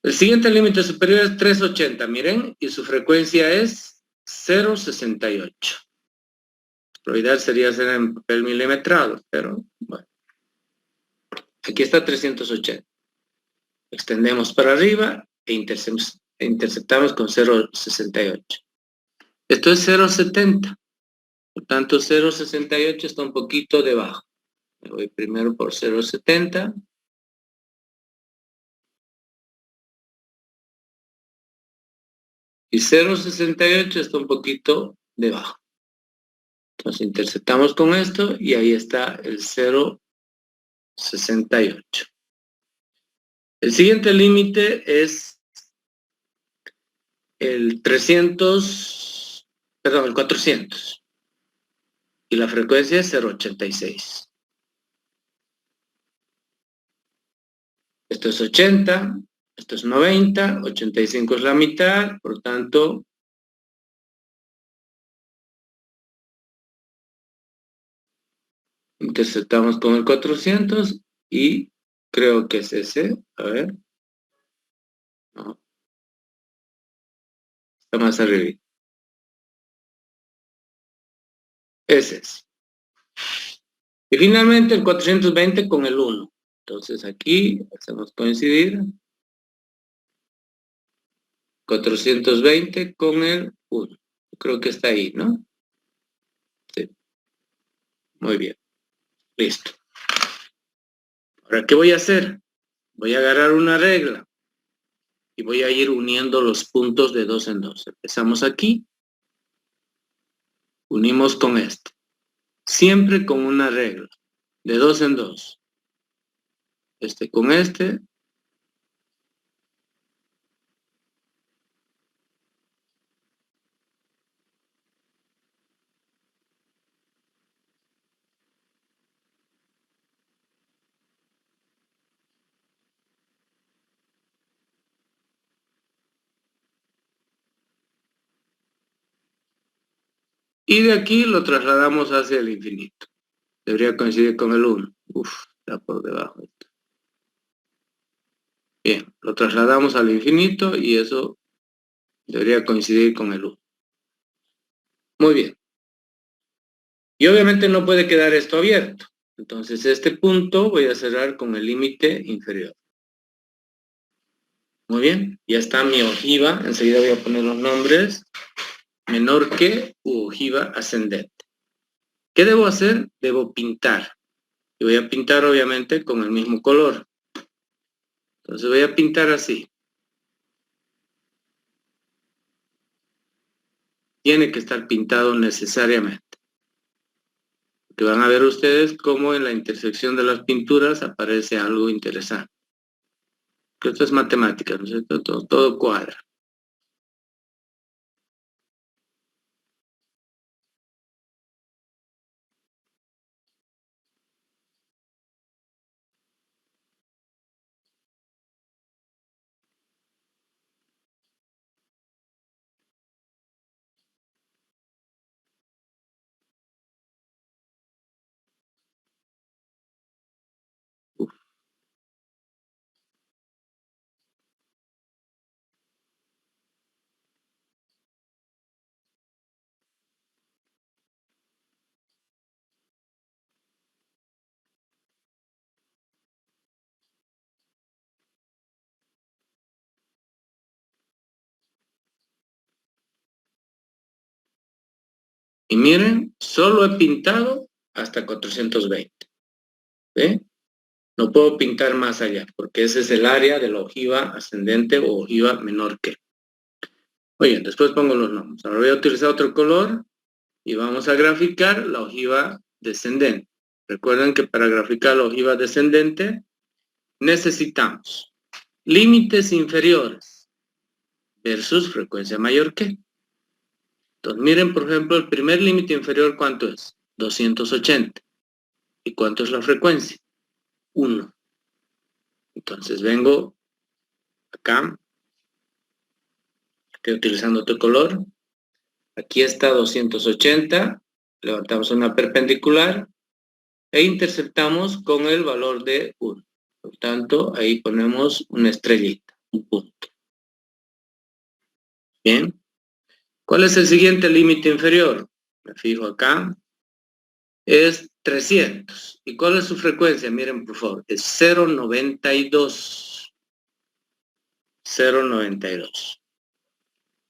El siguiente límite superior es 380, miren, y su frecuencia es 0.68. Lo ideal sería hacer en papel milimetrado, pero bueno. Aquí está 380. extendemos para arriba e interceptamos con 0.68. Esto es 0.70. Por tanto, 0.68 está un poquito debajo. Me voy primero por 0.70. Y 0.68 está un poquito debajo. Entonces interceptamos con esto y ahí está el 0.68. El siguiente límite es el 400. Y la frecuencia es 0.86. Esto es 80, esto es 90, 85 es la mitad, por tanto, interceptamos con el 400 y creo que es ese. A ver. No. Está más arriba. Ese es. Y finalmente el 420 con el 1. Entonces aquí hacemos coincidir 420 con el 1. Creo que está ahí, ¿no? Sí. Muy bien. Listo. Ahora, ¿qué voy a hacer? Voy a agarrar una regla y voy a ir uniendo los puntos de 2 en 2. Empezamos aquí. Unimos con este. Siempre con una regla. De 2 en 2. Este con este. Y de aquí lo trasladamos hacia el infinito. Debería coincidir con el 1. Uf, está por debajo. Bien, lo trasladamos al infinito y eso debería coincidir con el 1. Muy bien. Y obviamente no puede quedar esto abierto. Entonces este punto voy a cerrar con el límite inferior. Muy bien, ya está mi ojiva. Enseguida voy a poner los nombres. Menor que u ojiva ascendente. ¿Qué debo hacer? Debo pintar. Y voy a pintar obviamente con el mismo color. Entonces voy a pintar así. Tiene que estar pintado necesariamente. Que van a ver ustedes cómo en la intersección de las pinturas aparece algo interesante. Que esto es matemática, ¿no es cierto? Todo cuadra. Y miren, solo he pintado hasta 420. ¿Ve? No puedo pintar más allá, porque ese es el área de la ojiva ascendente o ojiva menor que. Oye, después pongo los nombres. Ahora voy a utilizar otro color y vamos a graficar la ojiva descendente. Recuerden que para graficar la ojiva descendente necesitamos límites inferiores versus frecuencia mayor que. Entonces miren, por ejemplo, el primer límite inferior, ¿cuánto es? 280. ¿Y cuánto es la frecuencia? 1. Entonces vengo acá, estoy utilizando otro color. Aquí está 280, levantamos una perpendicular e interceptamos con el valor de 1. Por tanto, ahí ponemos una estrellita, un punto. Bien. ¿Cuál es el siguiente límite inferior? Me fijo acá. Es 300. ¿Y cuál es su frecuencia? Miren, por favor, es 0.92. 0.92.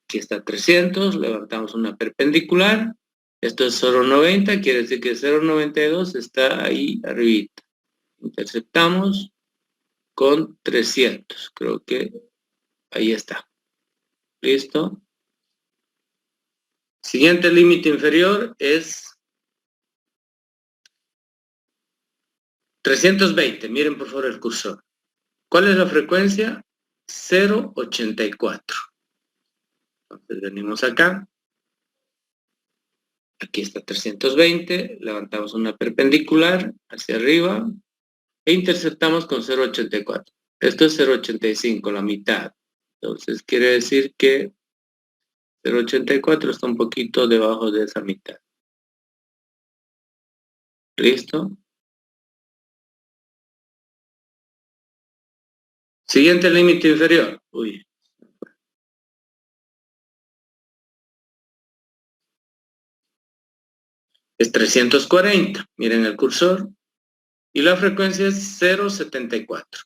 Aquí está 300, levantamos una perpendicular. Esto es 0.90, quiere decir que 0.92 está ahí arriba. Interceptamos con 300. Creo que ahí está. ¿Listo? Siguiente límite inferior es 320. Miren por favor el cursor. ¿Cuál es la frecuencia? 0.84. Entonces venimos acá. Aquí está 320. Levantamos una perpendicular hacia arriba e interceptamos con 0.84. Esto es 0.85, la mitad. Entonces quiere decir que 0.84 está un poquito debajo de esa mitad. ¿Listo? Siguiente límite inferior. Uy. Es 340. Miren el cursor. Y la frecuencia es 0.74.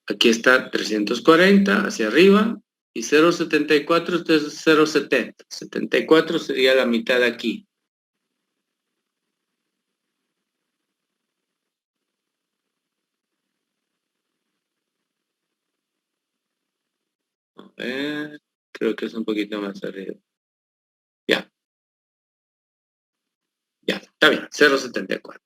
Aquí está 340 hacia arriba. Y 0.74, esto es 0.70. 74 sería la mitad aquí. Creo que es un poquito más arriba. Ya. Ya, está bien, 0.74.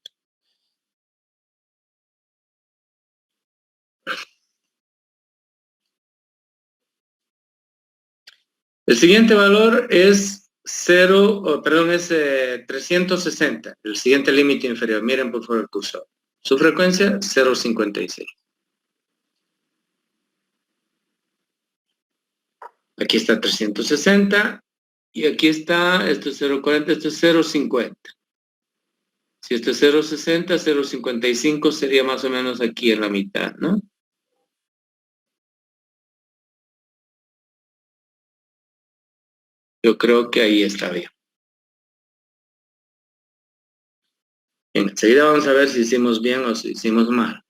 El siguiente valor es 360, el siguiente límite inferior. Miren por favor el cursor. Su frecuencia, 0.56. Aquí está 360 y aquí está, esto es 0.40, esto es 0.50. Si esto es 0.60, 0.55 sería más o menos aquí en la mitad, ¿no? Yo creo que ahí está bien. Bien, enseguida vamos a ver si hicimos bien o si hicimos mal.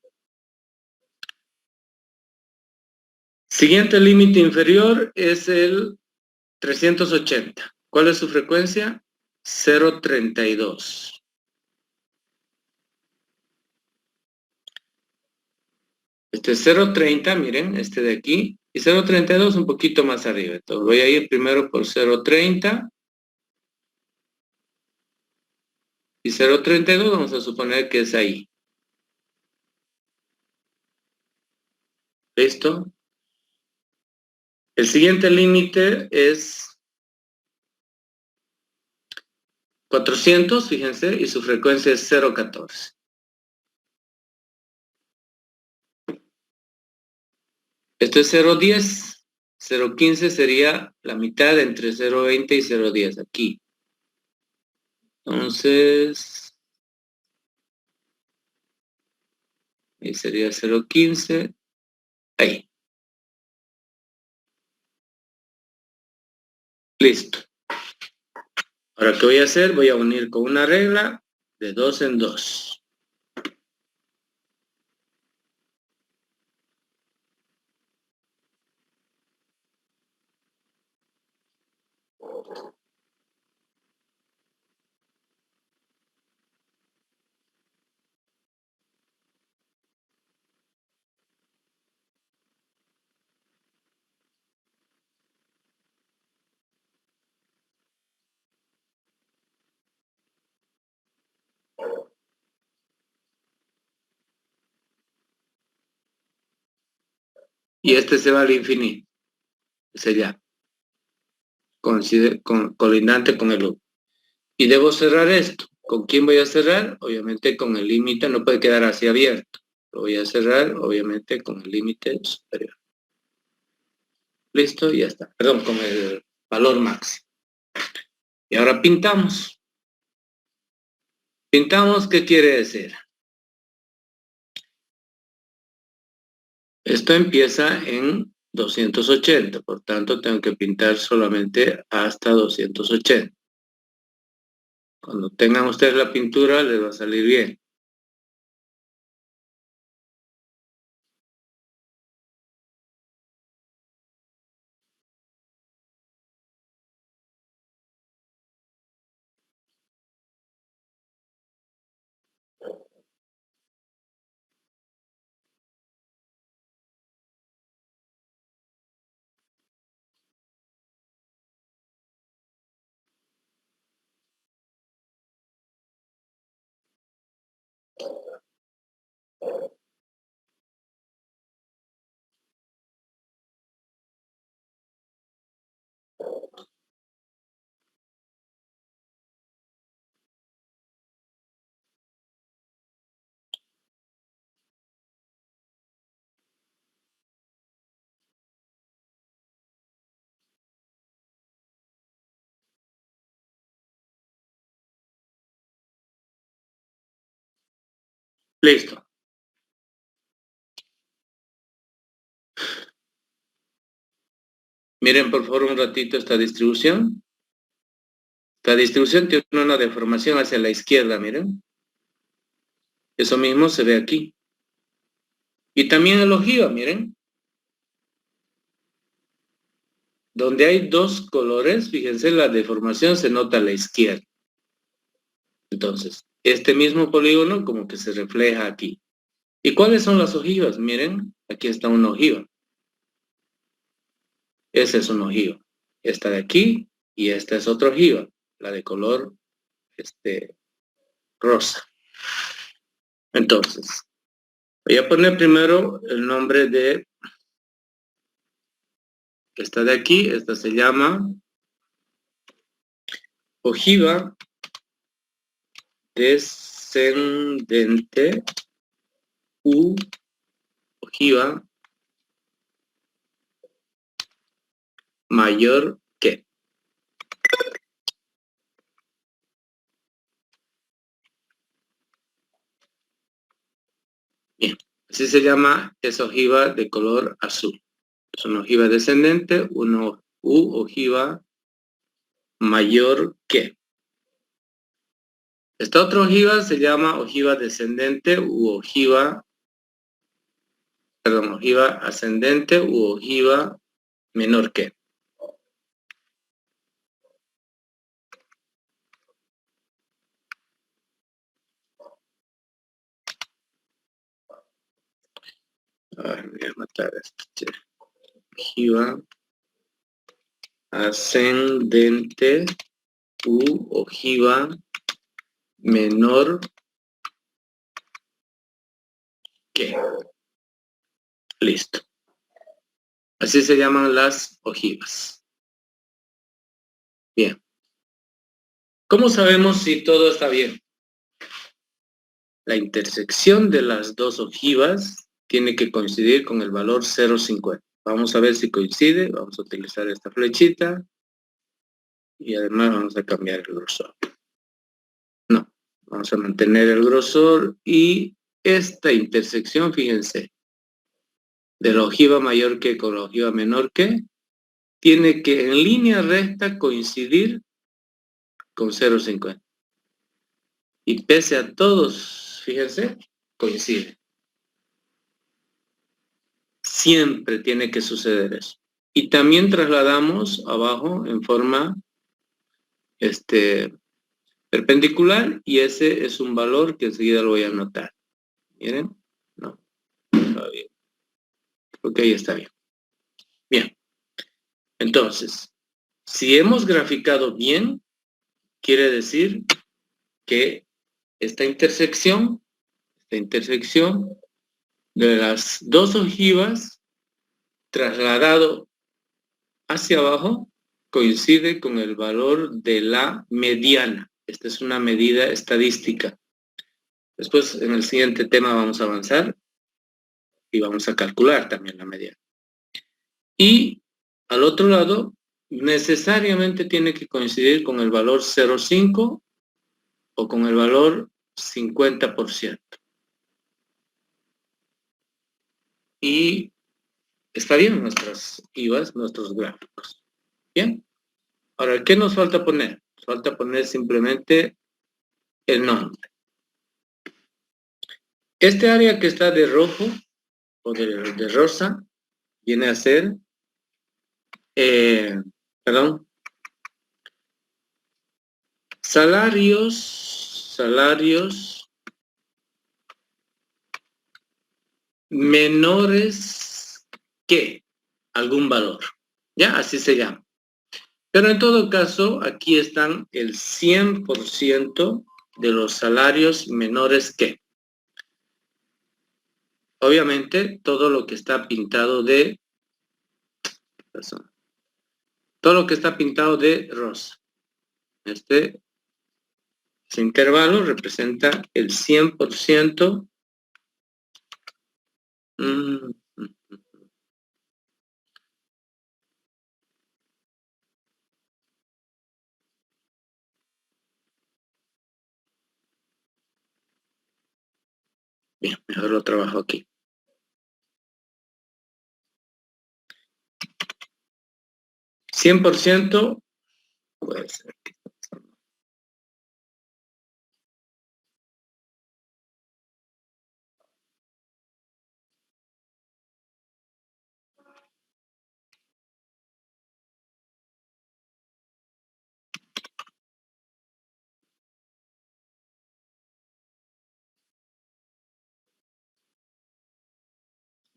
Siguiente límite inferior es el 380. ¿Cuál es su frecuencia? 0.32. Este es 0.30, miren, este de aquí. Y 0.32 un poquito más arriba. Entonces voy a ir primero por 0.30. Y 0.32 vamos a suponer que es ahí. ¿Listo? El siguiente límite es 400, fíjense, y su frecuencia es 0.14. Esto es 0.10. 0.15 sería la mitad entre 0.20 y 0.10, aquí. Entonces, ahí sería 0.15. Ahí. Listo. Ahora, ¿qué voy a hacer? Voy a unir con una regla de 2 en 2. Y este se va al infinito. Sería colindante con el 1. Y debo cerrar esto. ¿Con quién voy a cerrar? Obviamente con el límite, no puede quedar así abierto. Lo voy a cerrar, obviamente, con el límite superior. Listo, y ya está. Perdón, con el valor máximo. Y ahora pintamos. Pintamos, ¿qué quiere decir? Esto empieza en 280, por tanto tengo que pintar solamente hasta 280. Cuando tengan ustedes la pintura les va a salir bien. Listo. Miren por favor un ratito esta distribución. La distribución tiene una deformación hacia la izquierda, miren. Eso mismo se ve aquí. Y también el ojiva, miren. Donde hay dos colores, fíjense, la deformación se nota a la izquierda. Entonces, este mismo polígono como que se refleja aquí. ¿Y cuáles son las ojivas? Miren, aquí está una ojiva. Esa es una ojiva. Esta de aquí y esta es otra ojiva, la de color rosa. Entonces, voy a poner primero el nombre de esta de aquí. Esta se llama ojiva descendente u ojiva mayor que. Bien, así se llama esa ojiva de color azul. Es una ojiva descendente, una ojiva mayor que. Esta otra ojiva se llama ojiva descendente u ojiva ascendente u ojiva menor que. A ver, voy a matar esto. Ojiva ascendente u ojiva menor que. Listo. Así se llaman las ojivas. Bien. ¿Cómo sabemos si todo está bien? La intersección de las dos ojivas tiene que coincidir con el valor 0,50. Vamos a ver si coincide. Vamos a utilizar esta flechita. Y además vamos a cambiar el grosor. No, vamos a mantener el grosor y esta intersección, fíjense, de la ojiva mayor que con la ojiva menor que, tiene que en línea recta coincidir con 0,50. Y pese a todos, fíjense, coincide. Siempre tiene que suceder eso. Y también trasladamos abajo en forma perpendicular y ese es un valor que enseguida lo voy a anotar. Miren, no, está bien. Ok, está bien. Bien, entonces, si hemos graficado bien, quiere decir que esta intersección de las dos ojivas trasladado hacia abajo coincide con el valor de la mediana. Esta es una medida estadística. Después, en el siguiente tema vamos a avanzar y vamos a calcular también la mediana. Y al otro lado, necesariamente tiene que coincidir con el valor 0,5 o con el valor 50%. Y está bien nuestras IVAs, nuestros gráficos. Bien. Ahora, ¿qué nos falta poner? Nos falta poner simplemente el nombre. Este área que está de rojo o de rosa viene a ser, salarios menores que algún valor. ¿Ya? Así se llama. Pero en todo caso, aquí están el 100% de los salarios menores que. Obviamente, todo lo que está pintado de rosa. Ese intervalo representa el 100%. Bien, mejor lo trabajo aquí. ¿100%? Puede ser.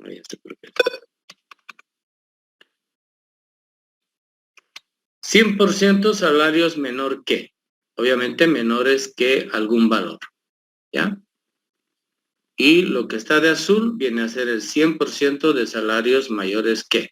Ahí está, perfecto. 100% salarios menor que. Obviamente menores que algún valor. ¿Ya? Y lo que está de azul viene a ser el 100% de salarios mayores que.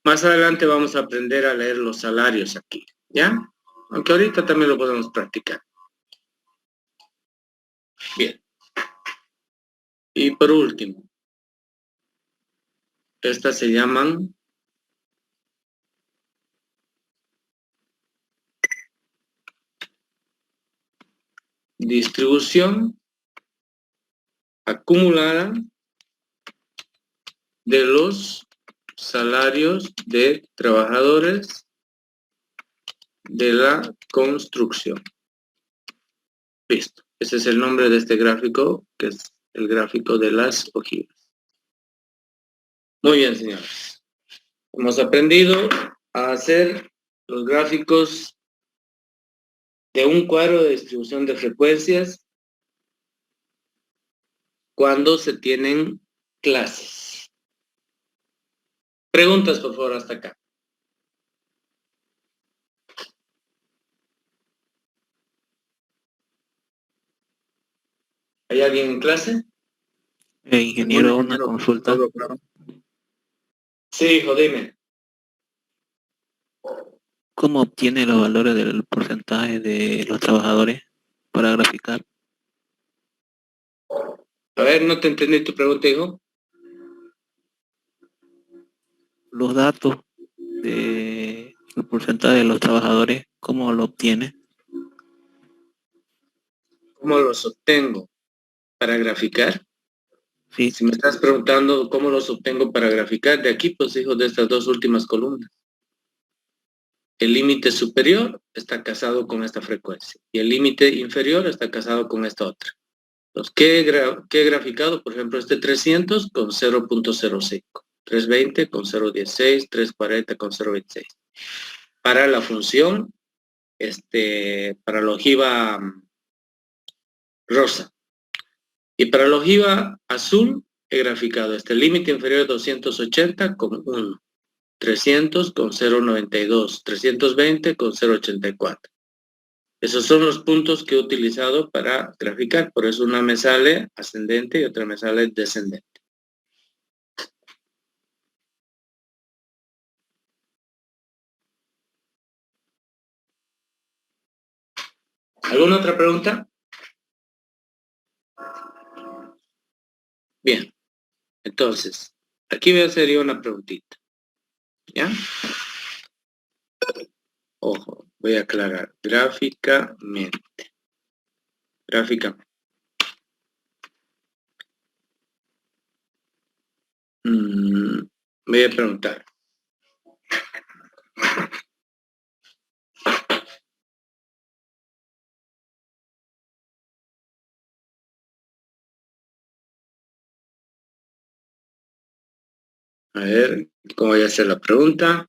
Más adelante vamos a aprender a leer los salarios aquí, ¿ya? Aunque ahorita también lo podemos practicar. Bien. Y por último, estas se llaman distribución acumulada de los salarios de trabajadores de la construcción. Listo. Ese es el nombre de este gráfico, que es el gráfico de las ojivas. Muy bien, señores. Hemos aprendido a hacer los gráficos de un cuadro de distribución de frecuencias cuando se tienen clases. Preguntas, por favor, hasta acá. ¿Hay alguien en clase? Ingeniero, una consulta. Sí, hijo, dime. ¿Cómo obtiene los valores del porcentaje de los trabajadores para graficar? A ver, no te entendí tu pregunta, hijo. Los datos del porcentaje de los trabajadores, ¿cómo lo obtiene? ¿Cómo los obtengo para graficar? Sí. Si me estás preguntando cómo los obtengo para graficar, de aquí, pues, hijo, de estas dos últimas columnas. El límite superior está casado con esta frecuencia y el límite inferior está casado con esta otra. Entonces, ¿qué he graficado? Por ejemplo, este 300 con 0.05, 320 con 0.16, 340 con 0.26. Para la función, para la ojiva rosa. Y para la ojiva azul, he graficado este límite inferior de 280 con 1, 300 con 0.92, 320 con 0.84. Esos son los puntos que he utilizado para graficar, por eso una me sale ascendente y otra me sale descendente. ¿Alguna otra pregunta? Bien, entonces, aquí voy a hacer yo una preguntita. ¿Ya? Ojo, voy a aclarar gráficamente. Gráficamente. Voy a preguntar. A ver, ¿cómo voy a hacer la pregunta?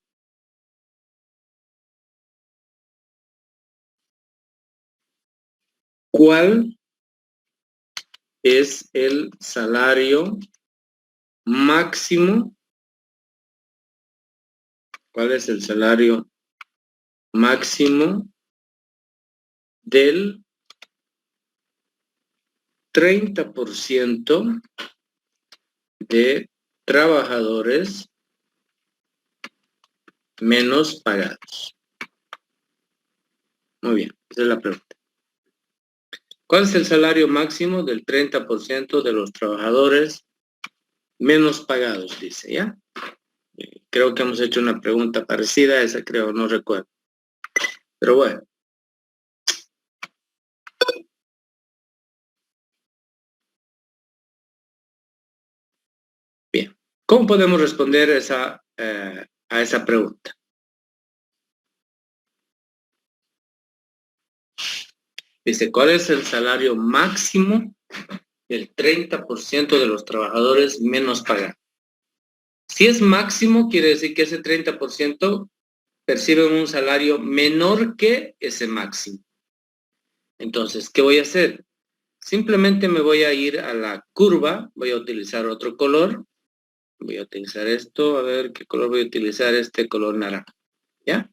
¿Cuál es el salario máximo? ¿Cuál es el salario máximo del 30% de trabajadores menos pagados. Muy bien, esa es la pregunta. ¿Cuál es el salario máximo del 30% de los trabajadores menos pagados? Dice, ¿ya? Creo que hemos hecho una pregunta parecida a esa, creo, no recuerdo. Pero bueno. Bien. ¿Cómo podemos responder a esa pregunta? Dice, ¿cuál es el salario máximo del 30% de los trabajadores menos pagados? Si es máximo, quiere decir que ese 30% perciben un salario menor que ese máximo. Entonces, ¿qué voy a hacer? Simplemente me voy a ir a la curva, voy a utilizar otro color. Voy a utilizar esto, a ver qué color voy a utilizar, este color naranja. ¿Ya?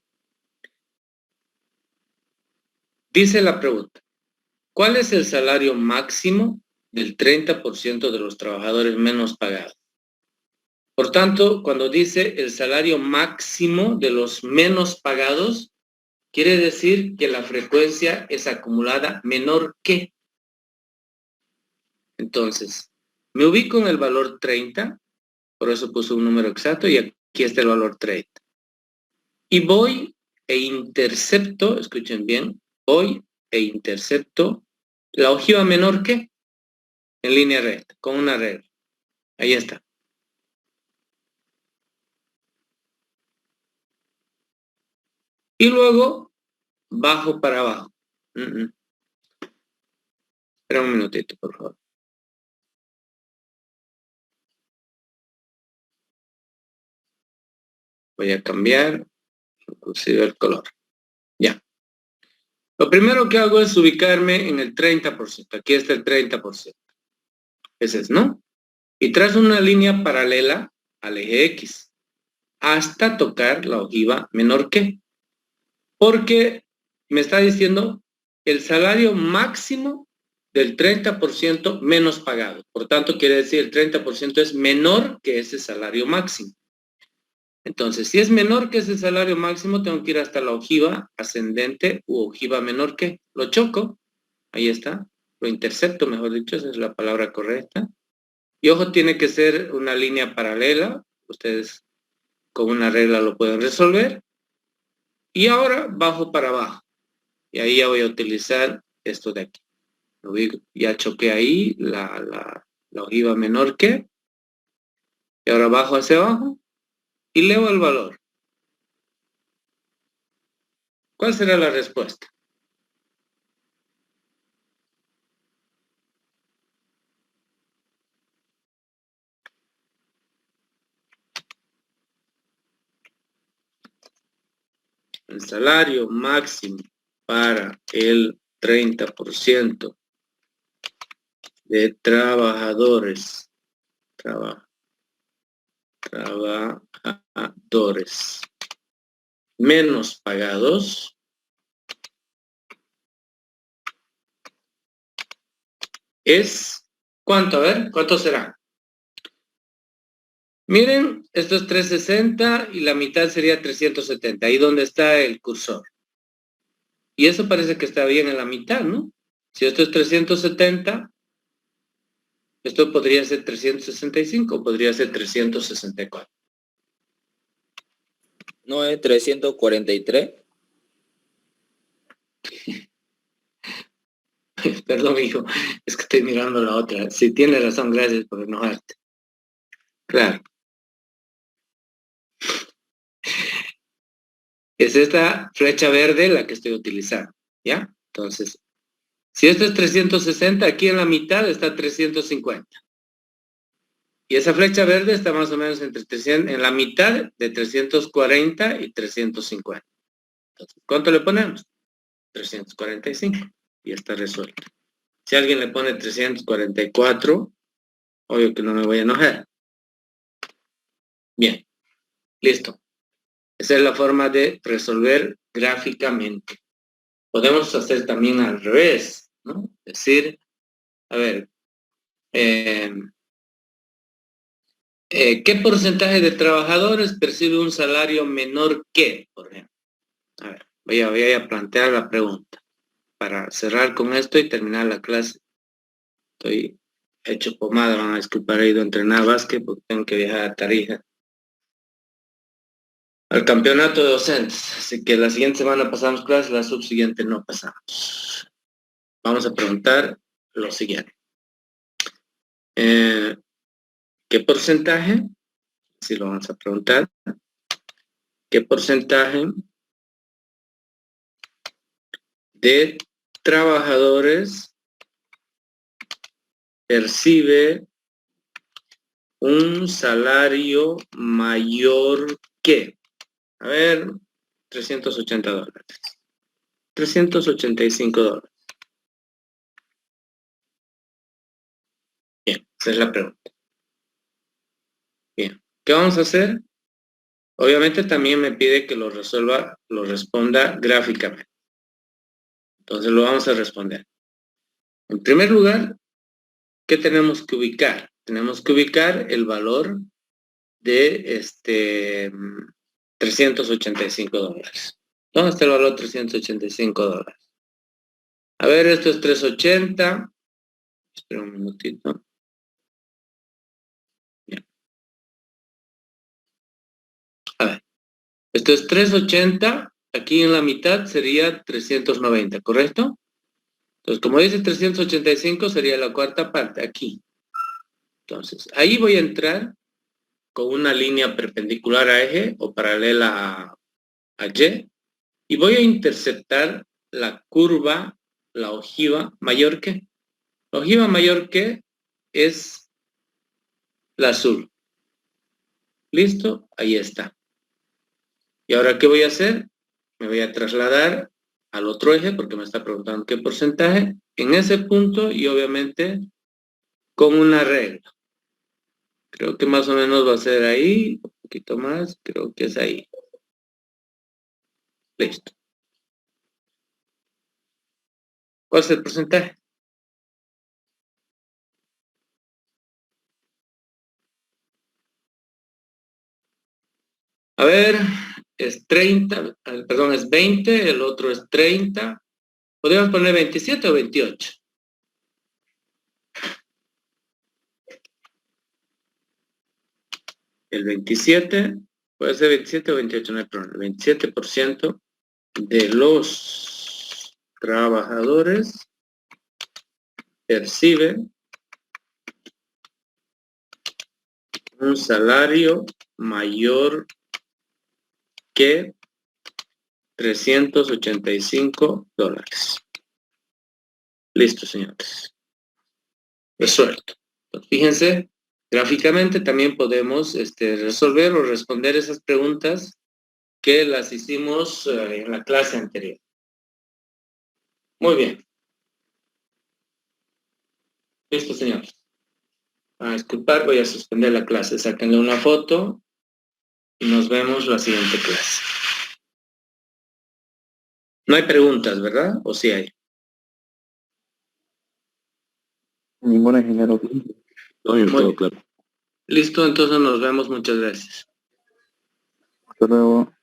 Dice la pregunta, ¿cuál es el salario máximo del 30% de los trabajadores menos pagados? Por tanto, cuando dice el salario máximo de los menos pagados, quiere decir que la frecuencia es acumulada menor que. Entonces, me ubico en el valor 30, por eso puse un número exacto y aquí está el valor 30. Y voy e intercepto, escuchen bien, voy e intercepto la ojiva menor que en línea recta, con una regla. Ahí está. Y luego bajo para abajo. Espera un minutito, por favor. Voy a cambiar inclusive el color. Ya. Lo primero que hago es ubicarme en el 30%. Aquí está el 30%. Ese es, ¿no? Y trazo una línea paralela al eje X hasta tocar la ojiva menor que. Porque me está diciendo el salario máximo del 30% menos pagado. Por tanto, quiere decir el 30% es menor que ese salario máximo. Entonces, si es menor que ese salario máximo, tengo que ir hasta la ojiva ascendente u ojiva menor que. Lo choco, ahí está, lo intercepto, mejor dicho, esa es la palabra correcta. Y ojo, tiene que ser una línea paralela. Ustedes con una regla lo pueden resolver. Y ahora bajo para abajo. Y ahí ya voy a utilizar esto de aquí. Ya choqué ahí la ojiva menor que. Y ahora bajo hacia abajo y leo el valor. ¿Cuál será la respuesta? El salario máximo para el 30% de trabajadores menos pagados es, ¿cuánto? A ver, ¿cuánto será? Miren, esto es 360 y la mitad sería 370, ahí donde está el cursor. Y eso parece que está bien en la mitad, ¿no? Si esto es 370, esto podría ser 365, podría ser 364. ¿No es 343? Perdón, hijo, es que estoy mirando la otra. Sí, tiene razón, gracias por enojarte. Claro. Es esta flecha verde la que estoy utilizando, ¿ya? Entonces, si esto es 360, aquí en la mitad está 350. Y esa flecha verde está más o menos entre 300, en la mitad de 340 y 350. Entonces, ¿cuánto le ponemos? 345. Y está resuelto. Si alguien le pone 344, obvio que no me voy a enojar. Bien, listo. Esa es la forma de resolver gráficamente. Podemos hacer también al revés, ¿no? Es decir, a ver, ¿Qué porcentaje de trabajadores percibe un salario menor que, por ejemplo? A ver, voy a plantear la pregunta para cerrar con esto y terminar la clase. Estoy hecho pomada, van a disculpar, he ido a entrenar básquet porque tengo que viajar a Tarija al campeonato de docentes. Así que la siguiente semana pasamos clases, la subsiguiente no pasamos. Vamos a preguntar lo siguiente. ¿Qué porcentaje? Si lo vamos a preguntar. ¿Qué porcentaje de trabajadores percibe un salario mayor que? A ver, $380. $385. Bien, esa es la pregunta. Bien, ¿qué vamos a hacer? Obviamente también me pide que lo responda gráficamente. Entonces lo vamos a responder. En primer lugar, ¿qué tenemos que ubicar? Tenemos que ubicar el valor de $385. ¿Dónde está el valor de $385? A ver, esto es 380. Espera un minutito. Bien. A ver, esto es 380. Aquí en la mitad sería 390, ¿correcto? Entonces, como dice 385, sería la cuarta parte, aquí. Entonces, ahí voy a entrar con una línea perpendicular a eje o paralela a Y, y voy a interceptar la curva, la ojiva mayor que. La ojiva mayor que es la azul. ¿Listo? Ahí está. ¿Y ahora qué voy a hacer? Me voy a trasladar al otro eje porque me está preguntando qué porcentaje. En ese punto y obviamente con una regla. Creo que más o menos va a ser ahí, un poquito más, creo que es ahí. Listo. ¿Cuál es el porcentaje? A ver, es 30, perdón, es 20, el otro es 30. ¿Podríamos poner 27 o 28? El 27, puede ser 27 o 28, no hay problema. El 27% de los trabajadores perciben un salario mayor que $385. Listo, señores. Resuelto. Pues fíjense, gráficamente también podemos resolver o responder esas preguntas que las hicimos en la clase anterior. Muy bien. Listo, señores. Disculpar, voy a suspender la clase. Sáquenle una foto y nos vemos la siguiente clase. No hay preguntas, ¿verdad? ¿O sí hay? Ninguna, ingeniero. Muy todo claro. Listo, entonces nos vemos. Muchas gracias. Hasta luego.